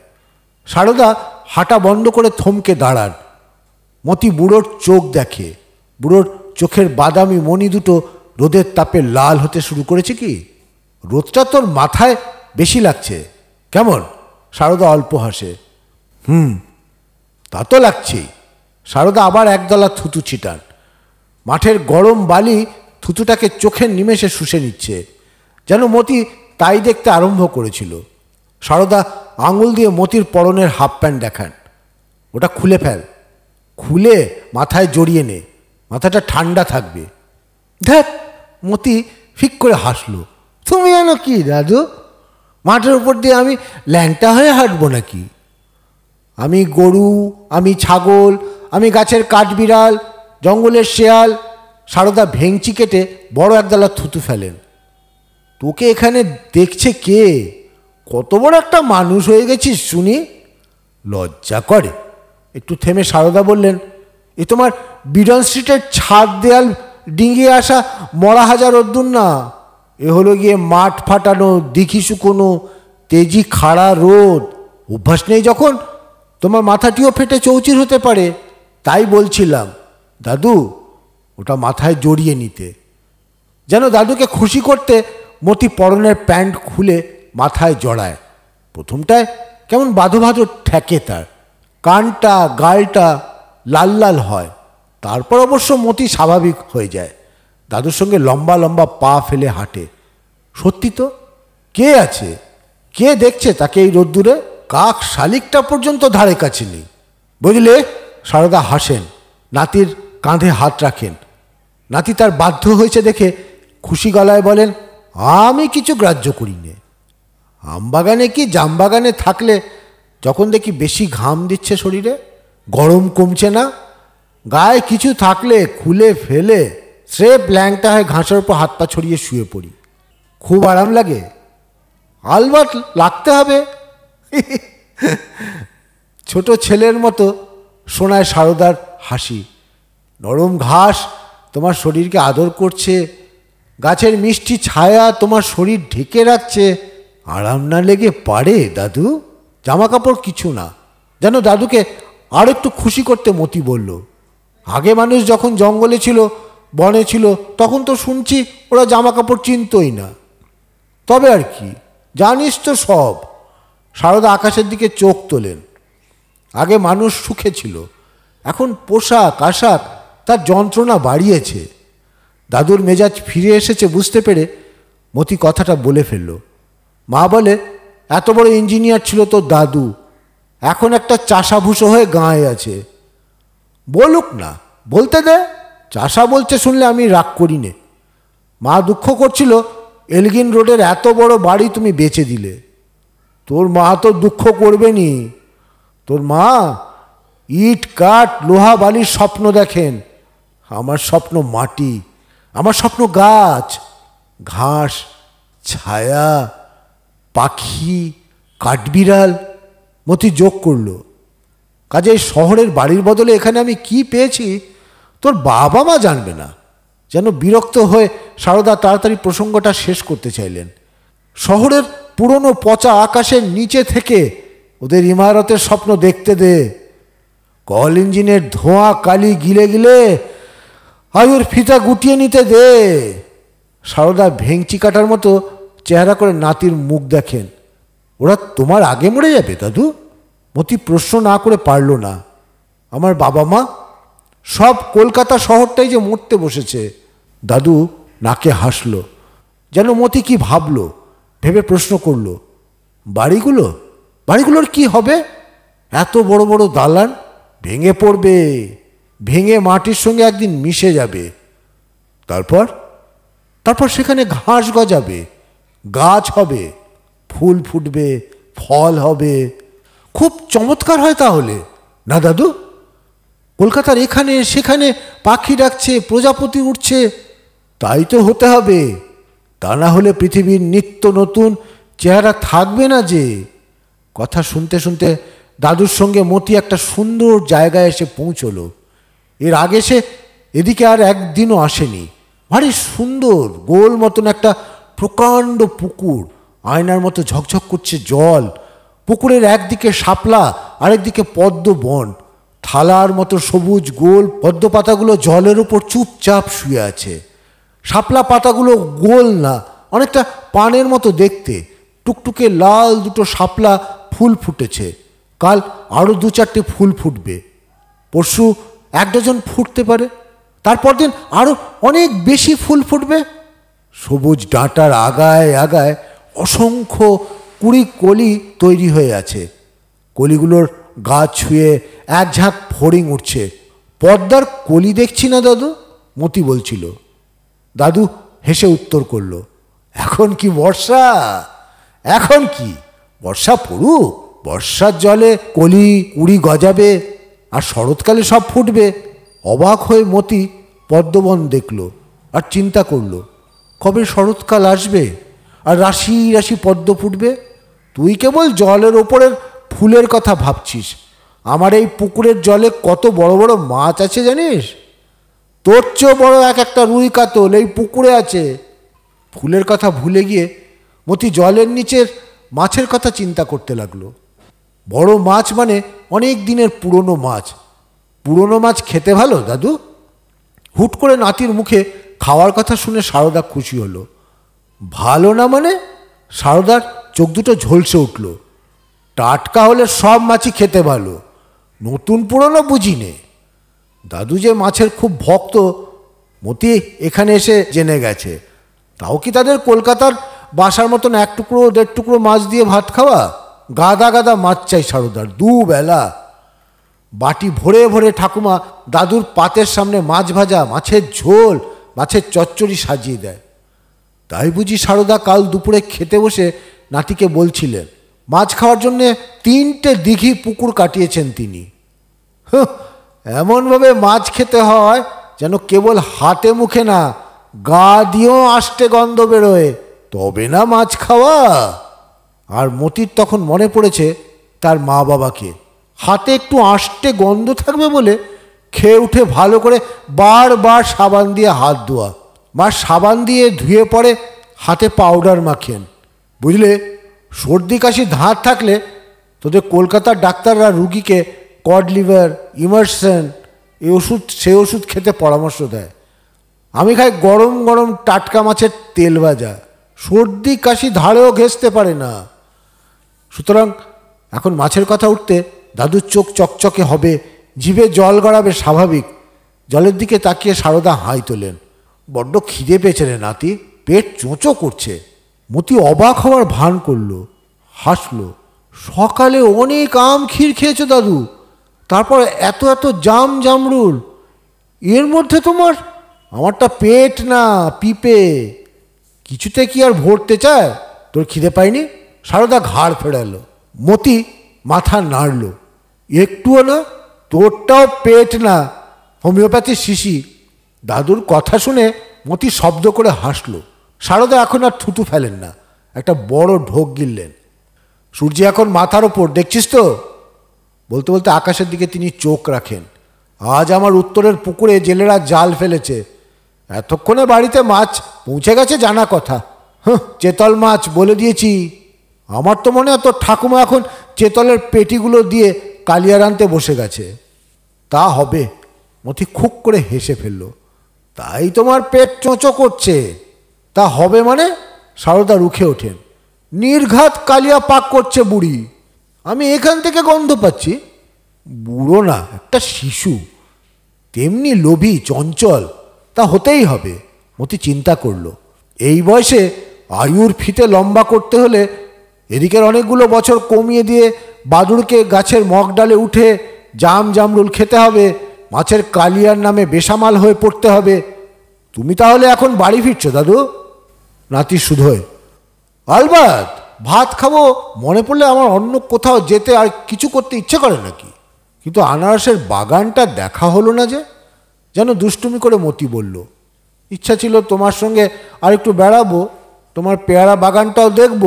সারদা হাঁটা বন্ধ করে থমকে দাঁড়ান। মতি বুড়োর চোখ দেখে। বুড়োর চোখের বাদামি মণি দুটো রোদের তাপে লাল হতে শুরু করেছে। কি রোদটা তোর মাথায় বেশি লাগছে কেমন? সারদা অল্প হাসে। তা তো লাগছেই। সারদা আবার একদলা থুতু ছিটান। মাঠের গরম বালি থুতুটাকে চোখের নিমেষে শুষে নিচ্ছে, যেন মতি তাই দেখতে আরম্ভ করেছিল। সারদা আঙুল দিয়ে মতির পরনের হাফ প্যান্ট দেখান। ওটা খুলে ফেল, খুলে মাথায় জড়িয়ে নে, মাথাটা ঠান্ডা থাকবে। ধ্যাৎ, মতি ফিক করে হাসলো। তুমি জানো কি দাদু, মাঠের উপর দিয়ে আমি ল্যাংটা হয়ে হাঁটবো নাকি? আমি গরু, আমি ছাগল, আমি গাছের কাঠবিড়াল, জঙ্গলের শেয়াল। সারদা ভেংচি কেটে বড় একদলা থুতু ফেলেন। তোকে এখানে দেখছে কে? কত বড় একটা মানুষ হয়ে গেছিস শুনি, লজ্জা করে। একটু থেমে সারদা বললেন, এ তোমার বিডন স্ট্রিটের ছাদ দেয়াল ডিঙিয়ে আসা মরা হাজার অদ্দুর না। এ হলো গিয়ে মাঠ ফাটানো, দিঘি শুকোনো, তেজি খাড়া রোদ। অভ্যাস নেই যখন, তোমার মাথাটিও ফেটে চৌচির হতে পারে। তাই বলছিলাম দাদু, ওটা মাথায় জড়িয়ে নিতে। যেন দাদুকে খুশি করতে মতি পরনের প্যান্ট খুলে মাথায় জড়ায়। প্রথমটায় কেমন বাঁধো বাঁধো ঠেকে তার, কানটা গালটা লাল লাল হয়। তারপর অবশ্য মতি স্বাভাবিক হয়ে যায়, দাদুর সঙ্গে লম্বা লম্বা পা ফেলে হাঁটে। সত্যি তো, কে আছে, কে দেখছে তাকে এই রোদ্দুরে? কাক শালিকটা পর্যন্ত ধারে কাছে নেই, বুঝলে? সারদা হাসেন, নাতির কাঁধে হাত রাখেন। নাতি তার বাধ্য হয়েছে দেখে খুশি গলায় বলেন, আমি কিছু গ্রাহ্য করি নে। আমবাগানে কি জামবাগানে থাকলে যখন দেখি বেশি ঘাম দিচ্ছে শরীরে, গরম কমছে না, গায়ে কিছু থাকলে খুলে ফেলে স্রেফ ল্যাংটা হয়ে ঘাসের উপর হাত পা ছড়িয়ে শুয়ে পড়ি। খুব আরাম লাগে। আলবাত লাগতে হবে। ছোট ছেলের মতো শোনায় সারদার হাসি। নরম ঘাস তোমার শরীরকে আদর করছে, গাছের মিষ্টি ছায়া তোমার শরীর ঢেকে রাখছে। আরাম না লেগে পারে দাদু? জামা কাপড় কিছু না। যেন দাদুকে আর একটু খুশি করতে মতি বলল, আগে মানুষ যখন জঙ্গলে ছিল, বনে ছিল, তখন তো শুনছি ওরা জামা কাপড় চিনতই না। তবে আর কি, জানিস তো সব। সারদা আকাশের দিকে চোখ তোলেন। আগে মানুষ সুখে ছিল, এখন পোশাক আশাক তার যন্ত্রণা বাড়িয়েছে। দাদুর মেজাজ ফিরে এসেছে বুঝতে পেরে মতি কথাটা বলে ফেলল। মা বলে, এত বড় ইঞ্জিনিয়ার ছিল তোর দাদু, এখন একটা চাষাভুষো হয়ে গাঁয়ে আছে। বলুক না, বলতে দে, চাষা বলছে শুনলে আমি রাগ করি নে। মা দুঃখ করছিল এলগিন রোডের এত বড় বাড়ি তুমি বেচে দিলে। তোর মা তো দুঃখ করবে নি, তোর মা ইট কাঠ লোহা বালির স্বপ্ন দেখেন। আমার স্বপ্ন মাটি, আমার স্বপ্ন গাছ, ঘাস, ছায়া, পাখি, কাঠবিড়াল। মতি যোগ করল, কাজে শহরের বাড়ির বদলে এখানে আমি কি পেয়েছি তোর বাবা মা জানবে না। যেন বিরক্ত হয়ে সারদা তাড়াতাড়ি প্রসঙ্গটা শেষ করতে চাইলেন। শহরের পুরনো পচা আকাশের নিচে থেকে ওদের ইমারতের স্বপ্ন দেখতে দে। কল ইঞ্জিনের ধোঁয়া কালি গিলে গিলে আয়ুর ফিতা গুটিয়ে নিতে দে। সারদা ভেংচি কাটার মতো চেহারা করে নাতির মুখ দেখেন। ওরা তোমার আগে মরে যাবে দাদু? মতি প্রশ্ন না করে পারল না। আমার বাবা মা সব কলকাতা শহরটাই যে মরতে বসেছে। দাদু নাকে হাসল, যেন মতি কি ভাবল ভেবে প্রশ্ন করল, বাড়িগুলো? বাড়িগুলোর কি হবে? এত বড় বড় দালান ভেঙে পড়বে, ভেঙে মাটির সঙ্গে একদিন মিশে যাবে। তারপর তারপর সেখানে ঘাস গজাবে, গাছ হবে, ফুল ফুটবে, ফল হবে। খুব চমৎকার হয় তাহলে না দাদু? কলকাতার এখানে সেখানে পাখি ডাকছে, প্রজাপতি উঠছে। তাই তো হতে হবে, তা না হলে পৃথিবীর নিত্য নতুন চেহারা থাকবে না যে। কথা শুনতে শুনতে দাদুর সঙ্গে মতি একটা সুন্দর জায়গায় এসে পৌঁছলো। এর আগে সে এদিকে আর একদিনও আসেনি। ভারী সুন্দর গোল মতন একটা প্রকাণ্ড পুকুর, আয়নার মতো ঝকঝক করছে জল। পুকুরের একদিকে শাপলা, আরেকদিকে পদ্ম বন। থালার মতো সবুজ গোল পদ্ম পাতাগুলো জলের উপর চুপচাপ শুয়ে আছে। শাপলা পাতাগুলো গোল না, অনেকটা পানের মতো দেখতে। টুকটুকে লাল দুটো শাপলা ফুল ফুটেছে। কাল আরও 2-4টে ফুল ফুটবে। পরশু 1 ডজন ফুটতে পারে। তারপর দিন আরও অনেক বেশি ফুল ফুটবে। সবুজ ডাঁটার আগায় আগায় অসংখ্য কুড়ি কলি তৈরি হয়ে আছে। কলিগুলোর গাছ ছুঁয়ে এক ঝাঁক ফড়িং উঠছে। পদ্মার কলি দেখছি না দাদু? মতি বলছিল। দাদু হেসে উত্তর করল, এখন কি বর্ষা? এখন কি বর্ষা পড়ুক, বর্ষার জলে কলি কুড়ি গজাবে আর শরৎকালে সব ফুটবে। অবাক হয়ে মতি পদ্মবন দেখল আর চিন্তা করল, কবে শরৎকাল আসবে আর রাশি রাশি পদ্ম ফুটবে। তুই কেবল জলের ওপরের ফুলের কথা ভাবছিস। আমার এই পুকুরের জলে কত বড় বড় মাছ আছে জানিস? তোর চেয়েও বড় একটা রুই কাতল এই পুকুরে আছে। ফুলের কথা ভুলে গিয়ে মতি জলের নিচের মাছের কথা চিন্তা করতে লাগলো। বড় মাছ মানে অনেক দিনের পুরনো মাছ। পুরনো মাছ খেতে ভালো দাদু? হুট করে নাতির মুখে খাওয়ার কথা শুনে সারদা খুশি হলো। ভালো না মানে? সারদার চোখ দুটো ঝলসে উঠল। টাটকা হলে সব মাছই খেতে ভালো, নতুন পুরনো বুঝি নে। দাদু যে মাছের খুব ভক্ত মতি এখানে এসে জেনে গেছে। তাও কি তাদের কলকাতার বাসার মতন 1 টুকরো 1.5 টুকরো মাছ দিয়ে ভাত খাওয়া? গাদা গাদা মাছ চাই সারদার, 2 বেলা। বাটি ভরে ভরে ঠাকুমা দাদুর পাতের সামনে মাছ ভাজা, মাছের ঝোল, মাছের চচ্চড়ি সাজিয়ে দেয়। তাই বুঝি সারদা কাল দুপুরে খেতে বসে নাতিকে বলছিলেন, মাছ খাওয়ার জন্যে 3টে দিঘি পুকুর কাটিয়েছেন তিনি। এমনভাবে মাছ খেতে হয় যেন কেবল হাতে মুখে না, গা দিয়েও আষ্টে গন্ধ বেরোয়, তবে না মাছ খাওয়া। আর মতির তখন মনে পড়েছে তার মা বাবাকে। হাতে একটু আষ্টে গন্ধ থাকবে বলে খেয়ে উঠে ভালো করে বারবার সাবান দিয়ে হাত ধোয়া। মা সাবান দিয়ে ধুয়ে পরে হাতে পাউডার মাখেন। বুঝলে, সর্দি কাশি ধার থাকলে তোদের কলকাতার ডাক্তাররা রুগীকে কড লিভার, ইমার্সন, এই ওষুধ সে ওষুধ খেতে পরামর্শ দেয়। আমি খাই গরম গরম টাটকা মাছের তেল ভাজা। সর্দি কাশি ধারেও ঘেঁষতে পারে না। সুতরাং এখন মাছের কথা উঠতে দাদুর চোখ চকচকে হবে, জিভে জল গড়াবে স্বাভাবিক। জলের দিকে তাকিয়ে সারদা হাই তোলেন। বড্ড খিদে পেয়েছে রে নাতি, পেট চোঁচো করছে। মতি অবাক হওয়ার ভান করলো, হাসলো। সকালে অনেক আম ক্ষীর খেয়েছো দাদু, তারপর এত এত জামরুল, এর মধ্যে তোমার? আমারটা পেট না পিপে, কিছুতে কি আর ভরতে চায়? তোর খিদে পায়নি? সারদা ঘাড় ফেরালো। মতি মাথা নাড়ল। একটুও না? তোরটাও পেট না, হোমিওপ্যাথির শিশি। দাদুর কথা শুনে মতি শব্দ করে হাসল। সারদা এখন আর থুতু ফেলেন না, একটা বড় ঢোক গিললেন। সূর্য এখন মাথার ওপর, দেখছিস তো? বলতে বলতে আকাশের দিকে তিনি চোখ রাখেন। আজ আমার উত্তরের পুকুরে জেলেরা জাল ফেলেছে, এতক্ষণে বাড়িতে মাছ পৌঁছে গেছে জানা কথা। চেতল মাছ বলে দিয়েছি। আমার তো মনে হয় তোর ঠাকুমা এখন চেতলের পেটিগুলো দিয়ে কালিয়ার আনতে বসে গেছে। তা হবে। মতি খুক করে হেসে ফেলল। তাই তোমার পেট চোঁচো করছে? তা হবে মানে? সারদা রুখে ওঠেন। নির্ঘাত কালিয়া পাক করছে বুড়ি, আমি এখান থেকে গন্ধ পাচ্ছি। বুড়ো না, একটা শিশু, তেমনি লোভী চঞ্চল, তা হতেই হবে। মতি চিন্তা করল, এই বয়সে আয়ুর ফিতে লম্বা করতে হলে এদিকের অনেকগুলো বছর কমিয়ে দিয়ে বাদুড়কে গাছের মগ ডালে উঠে জামরুল খেতে হবে, মাছের কালিয়ার নামে বেসামাল হয়ে পড়তে হবে। তুমি তাহলে এখন বাড়ি ফিরছো দাদু? নাতি শুধোয়, আলবাত ভাত খাবো, মনে পড়লে আমার অন্য কোথাও যেতে আর কিছু করতে ইচ্ছে করে নাকি? কিন্তু আনারসের বাগানটা দেখা হলো না যে। যেন দুষ্টুমি করে মতি বলল, ইচ্ছা ছিল তোমার সঙ্গে আর একটু বেড়াবো, তোমার পেয়ারা বাগানটাও দেখব।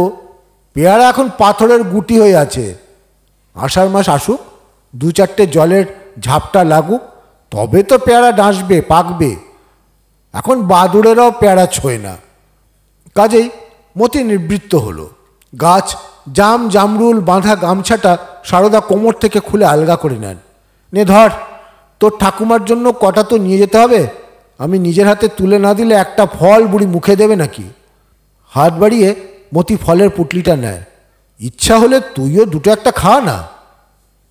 পেয়ারা এখন পাথরের গুটি হয়ে আছে। আষাঢ় মাস আসুক, 2-4টে জলের ঝাপটা লাগুক, তবে তো পেয়ারা ডাঁসবে, পাকবে। এখন বাদুড়েরাও পেয়ারা ছোঁয় না। কাজেই মতি নিবৃত্ত হলো। গাছ জামরুল বাঁধা গামছাটা সারদা কোমর থেকে খুলে আলগা করে নেন। নে ধর, তোর ঠাকুমার জন্য কটা তো নিয়ে যেতে হবে, আমি নিজের হাতে তুলে না দিলে একটা ফল বুড়ি মুখে দেবে নাকি? হাত বাড়িয়ে মতি ফলের পুটলিটা নেয়। ইচ্ছা হলে তুইও দুটো একটা খা না,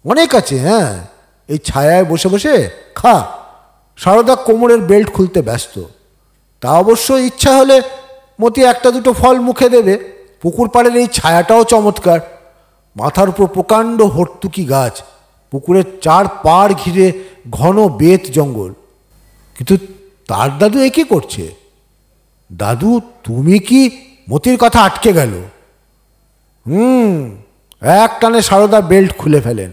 অনেক আছে। হ্যাঁ, এই ছায়ায় বসে বসে খা। সারদা কোমরের বেল্ট খুলতে ব্যস্ত। তা অবশ্য ইচ্ছা হলে মতি একটা দুটো ফল মুখে দেবে। পুকুর পাড়ের এই ছায়াটাও চমৎকার। মাথার উপর প্রকাণ্ড হর্তুকি গাছ, পুকুরের চার পাড় ঘিরে ঘন বেত জঙ্গল। কিন্তু তার দাদু এ কী করছে? দাদু তুমি কি? মতির কথা আটকে গেল। এক টানে সারদা বেল্ট খুলে ফেলেন।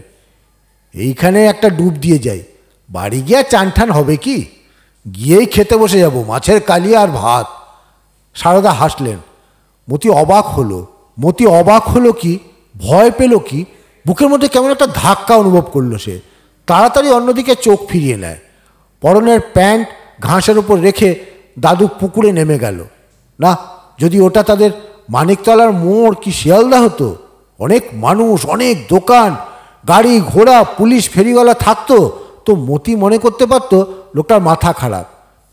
এইখানে একটা ডুব দিয়ে যাই, বাড়ি গিয়ে চান ঠান হবে কি? গিয়েই খেতে বসে যাব মাছের কালিয়া আর ভাত। সারদা হাসলেন। মতি অবাক হলো কি, ভয় পেল কি, বুকের মধ্যে কেমন একটা ধাক্কা অনুভব করলো সে। তাড়াতাড়ি অন্যদিকে চোখ ফিরিয়ে নেয়। পরনের প্যান্ট ঘাসের ওপর রেখে দাদু পুকুরে নেমে গেল। না, যদি ওটা তাদের মানিকতলার মোড় কি শিয়ালদা হতো, অনেক মানুষ, অনেক দোকান, গাড়ি ঘোড়া, পুলিশ ফেরিওয়ালা থাকতো, তো মতি মনে করতে পারতো লোকটার মাথা খারাপ।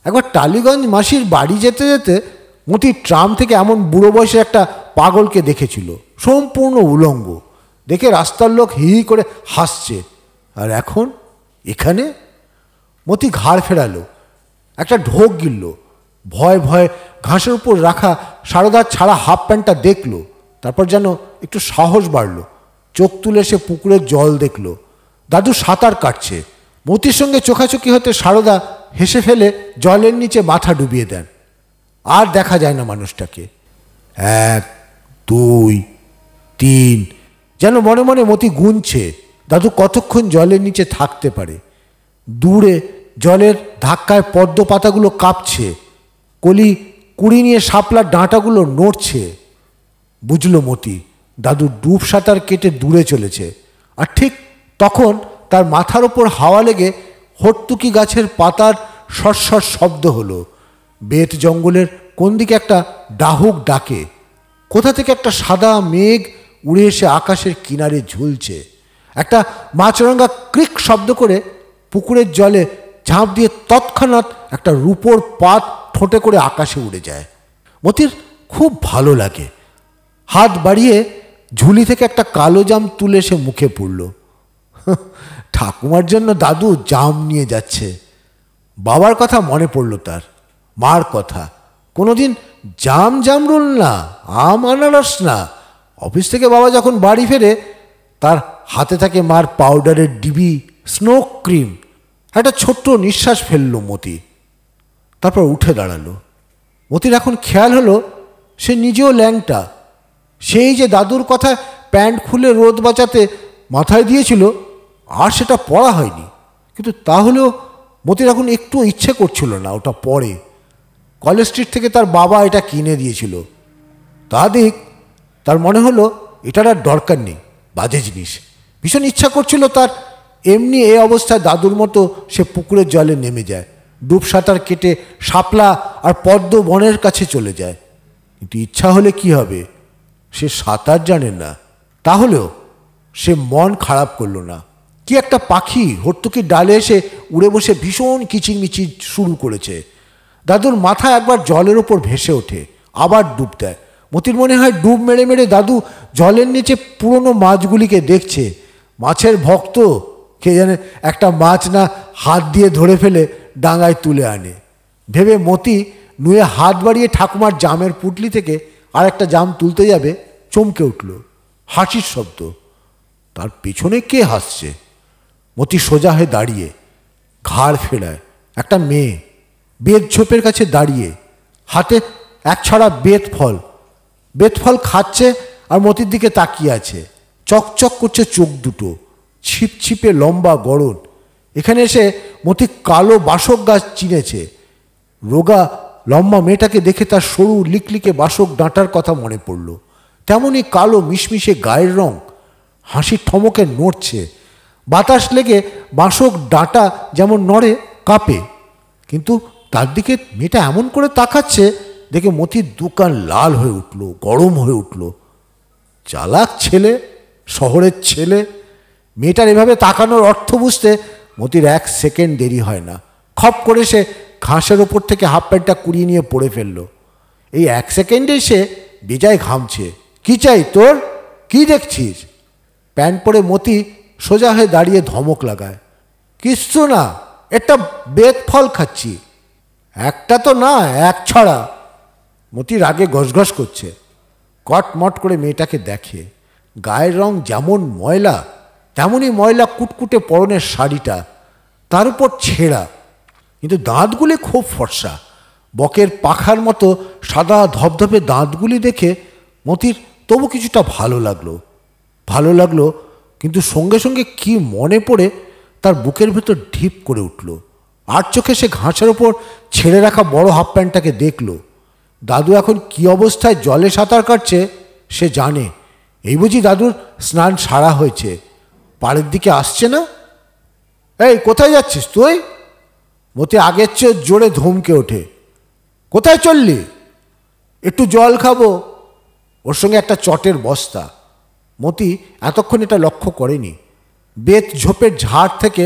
একবার টালিগঞ্জ মাসির বাড়ি যেতে যেতে মতি ট্রাম থেকে এমন বুড়ো বয়সে একটা পাগলকে দেখেছিল, সম্পূর্ণ উলঙ্গ। দেখে রাস্তার লোক হি হি করে হাসছে। আর এখন এখানে? মতি ঘাড় ফেরালো, একটা ঢোক গিলল। ভয় ভয় ঘাসের উপর রাখা সারদার ছাড়া হাফ প্যান্টটা দেখল। তারপর যেন একটু সাহস বাড়ল। চোখ তুলে সে পুকুরের জল দেখল। দাদু সাঁতার কাটছে। মতির সঙ্গে চোখাচোখি হতে সারদা হেসে ফেলে জলের নিচে মাথা ডুবিয়ে দেন। আর দেখা যায় না মানুষটাকে। 1, 2, 3, যেন মনে মনে মতি গুনছে দাদু কতক্ষণ জলের নিচে থাকতে পারে। দূরে জলের ধাক্কায় পদ্ম পাতাগুলো কাঁপছে, কলি কুড়ি নিয়ে শাপলার ডাঁটাগুলো নড়ছে। বুঝল মতি দাদু ডুব সাঁতার কেটে দূরে চলেছে। আর ঠিক তখন তার মাথার ওপর হাওয়া লেগে হর্তুকি গাছের পাতার সরসর শব্দ হলো। বেত জঙ্গলের কোন দিকে একটা ডাহুক ডাকে। কোথা থেকে একটা সাদা মেঘ উড়ে এসে আকাশের কিনারে ঝুলছে। একটা মাছরাঙা ক্রিক শব্দ করে পুকুরের জলে ঝাঁপ দিয়ে তৎক্ষণাৎ একটা রূপোর পাত ঠোঁটে করে আকাশে উড়ে যায়। মতির খুব ভালো লাগে। হাত বাড়িয়ে ঝুলি থেকে একটা কালো জাম তুলে সে মুখে পুরল। ঠাকুমার জন্য দাদু জাম নিয়ে যাচ্ছে। বাবার কথা মনে পড়ল তার। মার কথা, কোনোদিন জাম জামরুল না, আম আনারস না। অফিস থেকে বাবা যখন বাড়ি ফেরে তার হাতে থাকে মার পাউডারের ডিবি, স্নো ক্রিম। একটা ছোট্ট নিঃশ্বাস ফেলল মতি, তারপর উঠে দাঁড়ালো। মতির এখন খেয়াল হলো সে নিজেও ল্যাংটা। সেই যে দাদুর কথা প্যান্ট খুলে রোদ বাঁচাতে মাথায় দিয়েছিল, আর সেটা পরা হয়নি। কিন্তু তাহলেও মতির এখন একটু ইচ্ছে করছিল না ওটা পরে। কলেজ স্ট্রিট থেকে তার বাবা এটা কিনে দিয়েছিল। তা দিক, তার মনে হলো এটার আর দরকার নেই, বাজে জিনিস। ভীষণ ইচ্ছা করছিল তার এমনি এই অবস্থায় দাদুর মতো সে পুকুরের জলে নেমে যায়, ডুব সাঁতার কেটে শাপলা আর পদ্ম বনের কাছে চলে যায়। কিন্তু ইচ্ছা হলে কি হবে, সে সাঁতার জানে না। তাহলেও সে মন খারাপ করলো না। কি একটা পাখি হর্তুকির ডালে এসে উড়ে বসে ভীষণ কিচিরমিচির শুরু করেছে। দাদুর মাথা একবার জলের ওপর ভেসে ওঠে, আবার ডুব দেয়। মতির মনে হয় ডুব মেরে মেরে দাদু জলের নিচে পুরনো মাছগুলিকে দেখছে। মাছের ভক্ত, কে জানে একটা মাছ না হাত দিয়ে ধরে ফেলে ডাঙায় তুলে আনে ভেবে মতি নুয়ে হাত বাড়িয়ে ঠাকুমার জামের পুটলি থেকে আর একটা জাম তুলতে যাবে, চমকে উঠল। হাসির শব্দ। তার পেছনে কে হাসছে? মতি সোজা হয়ে দাঁড়িয়ে, ঘাড় ফেরায়। একটা মেয়ে বেত ঝোপের কাছে দাঁড়িয়ে, হাতে এক ছড়া বেত ফল খাচ্ছে আর মতির দিকে তাকিয়ে আছে। চকচক করছে চোখ দুটো, ছিপছিপে লম্বা গড়ন। এখানে এসে মতি কালো বাসক গাছ চিনেছে। রোগা লম্বা মেয়েটাকে দেখে তার সরু লিকলিকে বাসক ডাঁটার কথা মনে পড়ল। তেমনই কালো মিশমিশে গায়ের রং, হাসির ঠমকে নড়ছে। বাতাস লেগে বাসক ডাঁটা যেমন নড়ে, কাঁপে। কিন্তু তার দিকে মেয়েটা এমন করে তাকাচ্ছে দেখে মতির দুকান লাল হয়ে উঠল, গরম হয়ে উঠল। চালাক ছেলে, শহরের ছেলে। মেয়েটার এভাবে তাকানোর অর্থ বুঝতে মতির এক সেকেন্ড দেরি হয় না। খপ করে সে ঘাসের ওপর থেকে হাফ প্যান্টটা কুড়িয়ে নিয়ে পড়ে ফেলল। এই এক সেকেন্ডে সে বেজায় ঘামছে। কি চাই তোর? কি দেখছিস? প্যান্ট পরে মতি সোজা হয়ে দাঁড়িয়ে ধমক লাগায়। কিচ্ছু না, একটা বেত ফল খাচ্ছি। একটা তো না, এক ছড়া। মতি রাগে গসগস করছে। কটমট করে মেয়েটাকে দেখে। গায়ের রং যেমন ময়লা, তেমনই ময়লা কুটকুটে পরনের শাড়িটা, তার উপর ছেঁড়া। কিন্তু দাঁতগুলি খুব ফর্সা, বকের পাখার মতো সাদা ধপধপে দাঁতগুলি দেখে মতির তবু কিছুটা ভালো লাগলো। কিন্তু সঙ্গে সঙ্গে কি মনে পড়ে তার বুকের ভেতর ঢিপ করে উঠল। আর চোখে সে ঘাসের ওপর ছেড়ে রাখা বড় হাফ প্যান্টটাকে দেখল। দাদু এখন কি অবস্থায় জলে সাঁতার কাটছে সে জানে। এই বুঝি দাদুর স্নান সারা হয়েছে, পাড়ের দিকে আসছে না। এই কোথায় যাচ্ছিস তুই? মতি আগের চেয়ে জোরে ধমকে ওঠে। কোথায় চললি? একটু জল খাবো। ওর সঙ্গে একটা চটের বস্তা। মতি এতক্ষণ এটা লক্ষ্য করেনি। বেত ঝোপের ঝাড় থেকে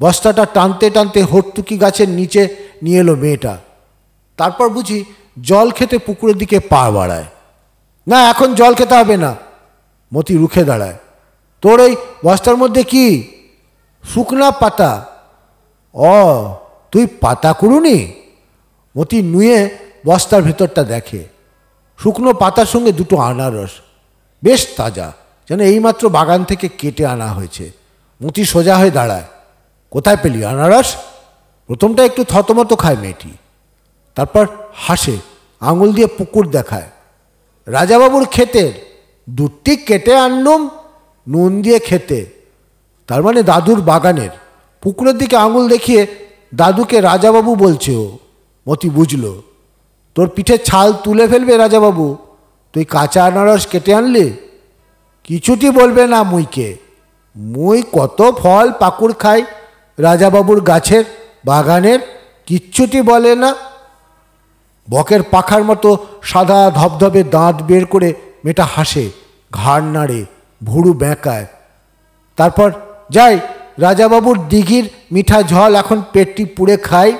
বস্তাটা টানতে টানতে হর্তুকি গাছের নিচে নিয়ে এলো মেয়েটা। তারপর বুঝি জল খেতে পুকুরের দিকে পা বাড়ায়। না, এখন জল খেতে হবে না। মতি রুখে দাঁড়ায়। তোর এই বস্তার মধ্যে কি? শুকনা পাতা। ও, তুই পাতা কুড়ুনি? মতি নুয়ে বস্তার ভেতরটা দেখে। শুকনো পাতার সঙ্গে দুটো আনারস, বেশ তাজা, যেন এইমাত্র বাগান থেকে কেটে আনা হয়েছে। মতি সোজা হয়ে দাঁড়ায়। কোথায় পেলি আনারস? প্রথমটা একটু থতমতো খায় মেয়েটি, তারপর হাসে, আঙুল দিয়ে পুকুর দেখায়। রাজাবাবুর ক্ষেতের, দুটি কেটে আনলুম, নুন দিয়ে খেতে। তার মানে দাদুর বাগানের। পুকুরের দিকে আঙুল দেখিয়ে দাদুকে রাজাবাবু বলছে ও। মতি বুঝল। তোর পিঠে ছাল তুলে ফেলবে রাজাবাবু, তুই কাঁচা আনারস কেটে আনলি। কিছুটি বলবে না মুইকে। মুই কত ফল পাকুড় খাই রাজাবাবুর গাছের, বাগানের, কিচ্ছুটি বলে না। বকের পাখার মতো সাদা ধবধবে দাঁত বের করে মেয়েটা হাসে, ঘাড় নাড়ে, ভুরু বেঁকায়। তারপর যাই, রাজাবাবুর দিঘির মিঠা ঝল এখন পেটটি পুড়ে খাই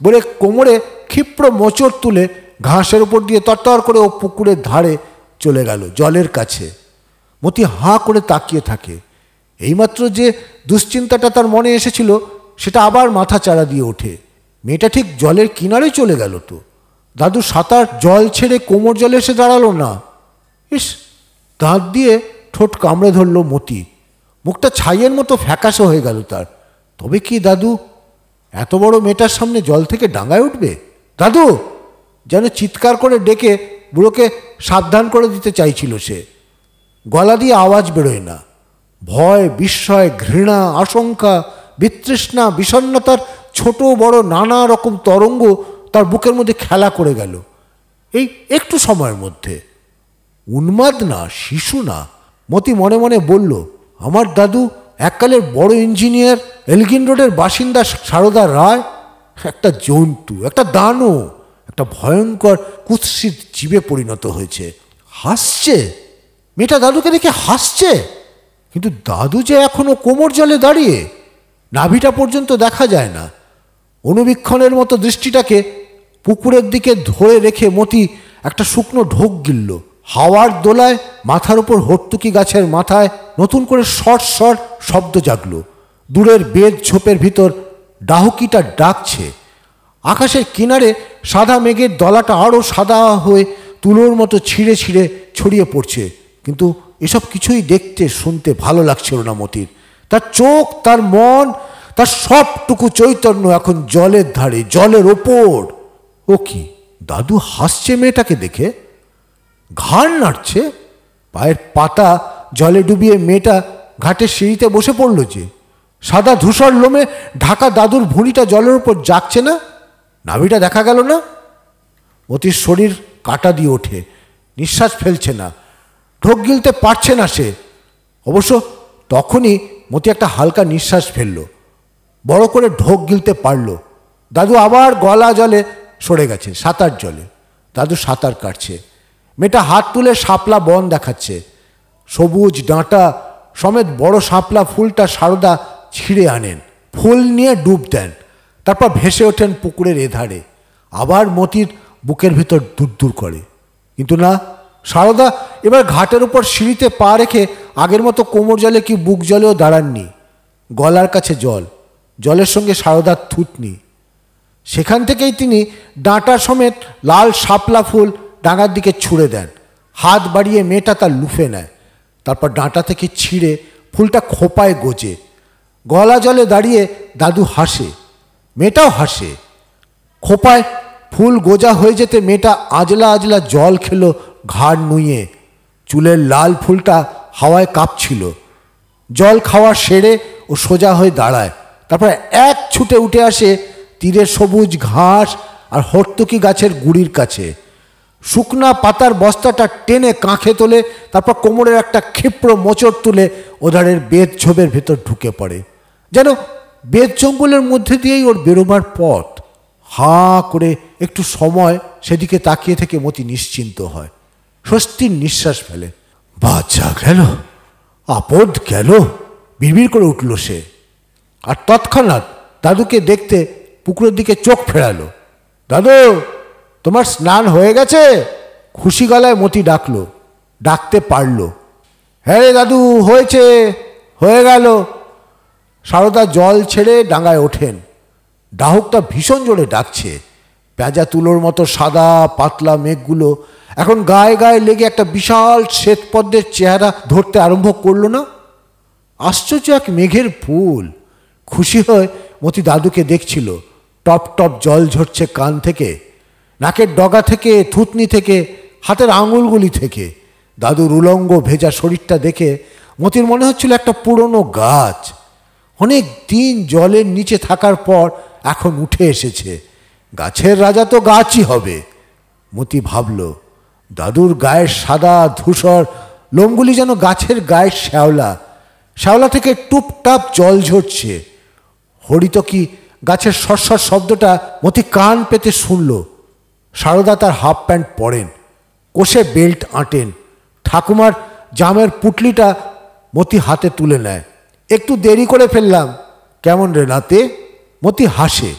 বলে কোমরে ক্ষিপ্র মোচড় তুলে ঘাসের উপর দিয়ে তরতর করে ও পুকুরের ধারে চলে গেল, জলের কাছে। মতি হাঁ করে তাকিয়ে থাকে। এইমাত্র যে দুশ্চিন্তাটা তার মনে এসেছিল সেটা আবার মাথা চাড়া দিয়ে ওঠে। মেয়েটা ঠিক জলের কিনারে চলে গেল তো। দাদু সাঁতার জল ছেড়ে কোমর জলে এসে দাঁড়ালো না। ইস, দাঁত দিয়ে ঠোঁট কামড়ে ধরল মতি। মুখটা ছাইয়ের মতো ফ্যাকাশে হয়ে গেল তার। তবে কি দাদু এত বড় মেয়েটার সামনে জল থেকে ডাঙায় উঠবে? দাদু যেন চিৎকার করে ডেকে বুড়োকে সাবধান করে দিতে চাইছিল সে। গলা দিয়ে আওয়াজ বেরোয় না। ভয়, বিস্ময়, ঘৃণা, আশঙ্কা, বিতৃষ্ণা, বিষণ্ণতার ছোট বড় নানা রকম তরঙ্গ তার বুকের মধ্যে খেলা করে গেল এই একটু সময়ের মধ্যে। উন্মাদ না, শিশু না। মতি মনে মনে বলল, আমার দাদু এককালের বড় ইঞ্জিনিয়ার, এলগিন রোডের বাসিন্দা সারদা রায় একটা জন্তু, একটা দানব, একটা ভয়ঙ্কর কুৎসিত জীবে পরিণত হয়েছে। হাসছে, মেয়েটা দাদুকে দেখে হাসছে। কিন্তু দাদু যে এখনো কোমর জলে দাঁড়িয়ে, নাভিটা পর্যন্ত দেখা যায় না। অনুবীক্ষণের মতো দৃষ্টিটাকে পুকুরের দিকে ধরে রেখে মতি একটা শুকনো ঢোক গিলল। হাওয়ার দোলায় মাথার উপর হর্তুকি গাছের মাথায় নতুন করে শর্ট শর্ট শব্দ জাগল। দূরের বেদ ঝোপের ভিতর ডাহুকিটা ডাকছে। আকাশের কিনারে সাদা মেঘের দলাটা আরও সাদা হয়ে তুলোর মতো ছিঁড়ে ছিঁড়ে ছড়িয়ে পড়ছে। কিন্তু এসব কিছুই দেখতে শুনতে ভালো লাগছিল না মতির। তার চোখ, তার মন, তার সবটুকু চৈতন্য এখন জলের ধারে, জলের ওপর। ও কি, দাদু হাসছে মেয়েটাকে দেখে, ঘাড় নাড়ছে। পায়ের পাতা জলে ডুবিয়ে মেয়েটা ঘাটের সিঁড়িতে বসে পড়ল যে। সাদা ধূসর লোমে ঢাকা দাদুর ভুঁড়িটা জলের উপর জাগছে না? নাভিটা দেখা গেল না? মতির শরীর কাটা দিয়ে ওঠে, নিঃশ্বাস ফেলছে না, ঢোক গিলতে পারছে না সে। অবশ্য তখনই মতি একটা হালকা নিঃশ্বাস ফেলল, বড় করে ঢোক গিলতে পারল। দাদু আবার গলা জলে সরে গেছে, সাঁতার জলে। দাদু সাঁতার কাটছে। মেয়েটা হাত তুলে শাপলা বন দেখাচ্ছে। সবুজ ডাঁটা সমেত বড় শাপলা ফুলটা সারদা ছিঁড়ে আনেন, ফুল নিয়ে ডুব দেন, তারপর ভেসে ওঠেন পুকুরের এধারে। আবার মতির বুকের ভিতর দূর করে। কিন্তু না, সারদা এবার ঘাটের উপর সিঁড়িতে পা রেখে আগের মতো কোমর জলে কি বুক জলেও দাঁড়াননি। গলার কাছে জল, জলের সঙ্গে সারদার থুতনি। সেখান থেকেই তিনি ডাঁটা সমেত লাল শাপলা ফুল ডাঙার দিকে ছুঁড়ে দেন। হাত বাড়িয়ে মেয়েটা তার লুফে নেয়। তারপর ডাঁটা থেকে ছিঁড়ে ফুলটা খোপায় গোজে। গলা জলে দাঁড়িয়ে দাদু হাসে, মেয়েটাও হাসে। খোপায় ফুল গোজা হয়ে যেতে মেয়েটা আজলা আজলা জল খেলো ঘাড় নুইয়ে। চুলের লাল ফুলটা হাওয়ায় কাঁপছিল। জল খাওয়া সেরে ও সোজা হয়ে দাঁড়ায়। তারপর এক ছুটে উঠে আসে তীরের সবুজ ঘাস আর হর্তুকি গাছের গুড়ির কাছে। শুকনা পাতার বস্তাটা টেনে কাঁখে তোলে, তারপর কোমরের একটা ক্ষিপ্র মোচড় তুলে ওধারের বেত ঝোপের ভেতর ঢুকে পড়ে। যেন বেত জঙ্গলের মধ্যে দিয়েই ওর বেরোবার পথ। হাঁ করে একটু সময় সেদিকে তাকিয়ে থেকে মতি নিশ্চিন্ত হয়, স্বস্তির নিঃশ্বাস ফেলে। বাচ্চা গেল, আপদ গেল, বিড়বিড় করে উঠল সে। আর তৎক্ষণাৎ দাদুকে দেখতে পুকুরের দিকে চোখ ফেরালো। দাদু, তোমার স্নান হয়ে গেছে? খুশি গলায় মতি ডাকলো, ডাকতে পারল। হ্যাঁ রে দাদু, হয়েছে, হয়ে গেল। সারদা জল ছেড়ে ডাঙায় ওঠেন। ডাহুকটা ভীষণ জোরে ডাকছে। পেঁজা তুলোর মতো সাদা পাতলা মেঘগুলো এখন গায়ে গায়ে লেগে একটা বিশাল শ্বেতপদ্মের চেহারা ধরতে আরম্ভ করলো না? আশ্চর্য এক মেঘের ফুল। খুশি হয়ে মতি দাদুকে দেখছিল। টপ টপ জল ঝরছে কান থেকে, নাকের ডগা থেকে, থুতনি থেকে, হাতের আঙুলগুলি থেকে। দাদুর উলঙ্গ ভেজা শরীরটা দেখে মতির মনে হচ্ছিল একটা পুরনো গাছ। অনেক দিন জলের নিচে থাকার পর এখন উঠে এসেছে। গাছের রাজা তো গাছই হবে। মতি ভাবল, দাদুর গায়ের সাদা ধূসর লোমগুলি যেন গাছের গায়ের শ্যাওলা। শ্যাওলা থেকে টুপটাপ জল ঝরছে। হরিতকি গাছের সরসর শব্দটা মতি কান পেতে শুনল। সারদা তার হাফ প্যান্ট পরেন, কোষে বেল্ট আঁটেন। ঠাকুমার জামের পুটলিটা মতি হাতে তুলে নেয়। একটু দেরি করে ফেললাম, কেমন রে নাতে? মতি হাসে,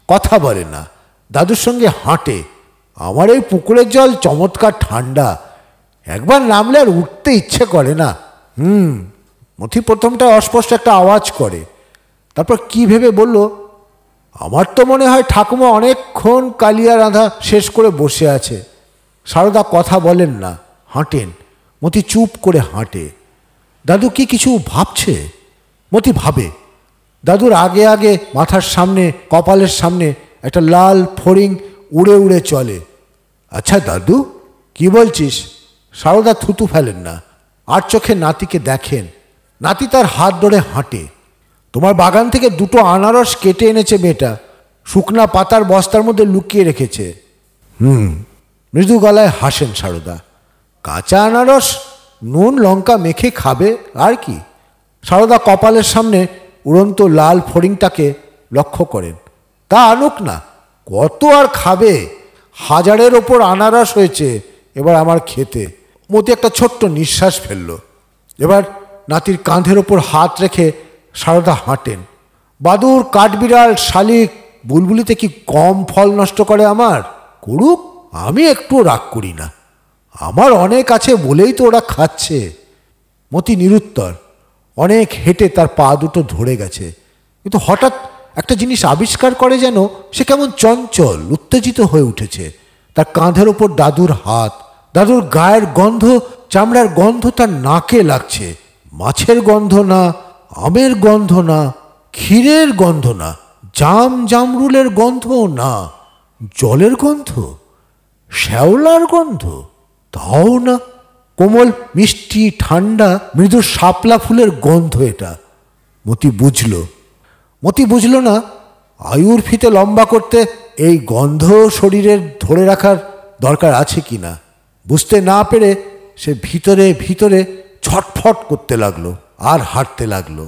কথা বলে না, দাদুর সঙ্গে হাঁটে। আমার এই পুকুরের জল চমৎকার ঠান্ডা, একবার নামলে আর উঠতে ইচ্ছে করে না। মতি প্রথমটা অস্পষ্ট একটা আওয়াজ করে, তারপর কি ভেবে বলল, আমার তো মনে হয় ঠাকুমা অনেকক্ষণ কালিয়া রাঁধা শেষ করে বসে আছে। সারদা কথা বলেন না, হাঁটেন। মতি চুপ করে হাঁটে। দাদু কি কিছু ভাবছে? মতি ভাবে। দাদুর আগে আগে মাথার সামনে, কপালের সামনে একটা লাল ফড়িং উড়ে উড়ে চলে। আচ্ছা দাদু, কি বলছিস? সারদা থুতু ফেলেন না, আর চোখে নাতিকে দেখেন। নাতি তার হাত ধরে হাঁটে। তোমার বাগান থেকে 2টো আনারস কেটে এনেছে মেয়েটা, শুকনা পাতার বস্তার মধ্যে লুকিয়ে রেখেছে। মৃদু গলায় হাসেন সারদা। কাঁচা আনারস নুন লঙ্কা মেখে খাবে আর কি। সারদা কপালের সামনে উড়ন্ত লাল ফড়িংটাকে লক্ষ্য করেন। তা আনুক না, কত আর খাবে? 1000-এর ওপর আনারস হয়েছে এবার আমার খেতে। মতি একটা ছোট্ট নিঃশ্বাস ফেলল। এবার নাতির কাঁধের ওপর হাত রেখে সারদা হাঁটেন। বাদুর, কাঠবিড়াল, শালিক, বুলবুলিতে কি কম ফল নষ্ট করে আমার? করুক, আমি একটু রাগ করি না। আমার অনেক আছে বলেই তো ওরা খাচ্ছে। মতি নিরুত্তর। অনেক হেঁটে তার পা দুটো ধরে গেছে, কিন্তু হঠাৎ একটা জিনিস আবিষ্কার করে যেন সে কেমন চঞ্চল, উত্তেজিত হয়ে উঠেছে। তার কাঁধের ওপর দাদুর হাত, দাদুর গায়ের গন্ধ, চামড়ার গন্ধ তার নাকে লাগছে। মাছের গন্ধ না, আমের গন্ধ না, ক্ষীরের গন্ধ না, জামরুলের গন্ধও না, জলের গন্ধ, শ্যাওলার গন্ধ তাও না, কোমল মিষ্টি ঠান্ডা মৃদু শাপলা ফুলের গন্ধ এটা। মতি বুঝল না আয়ুর ফিতে লম্বা করতে এই গন্ধ শরীরের ধরে রাখার দরকার আছে কি না। বুঝতে না পেরে সে ভিতরে ভিতরে ছটফট করতে লাগলো আর হাঁটতে লাগলো।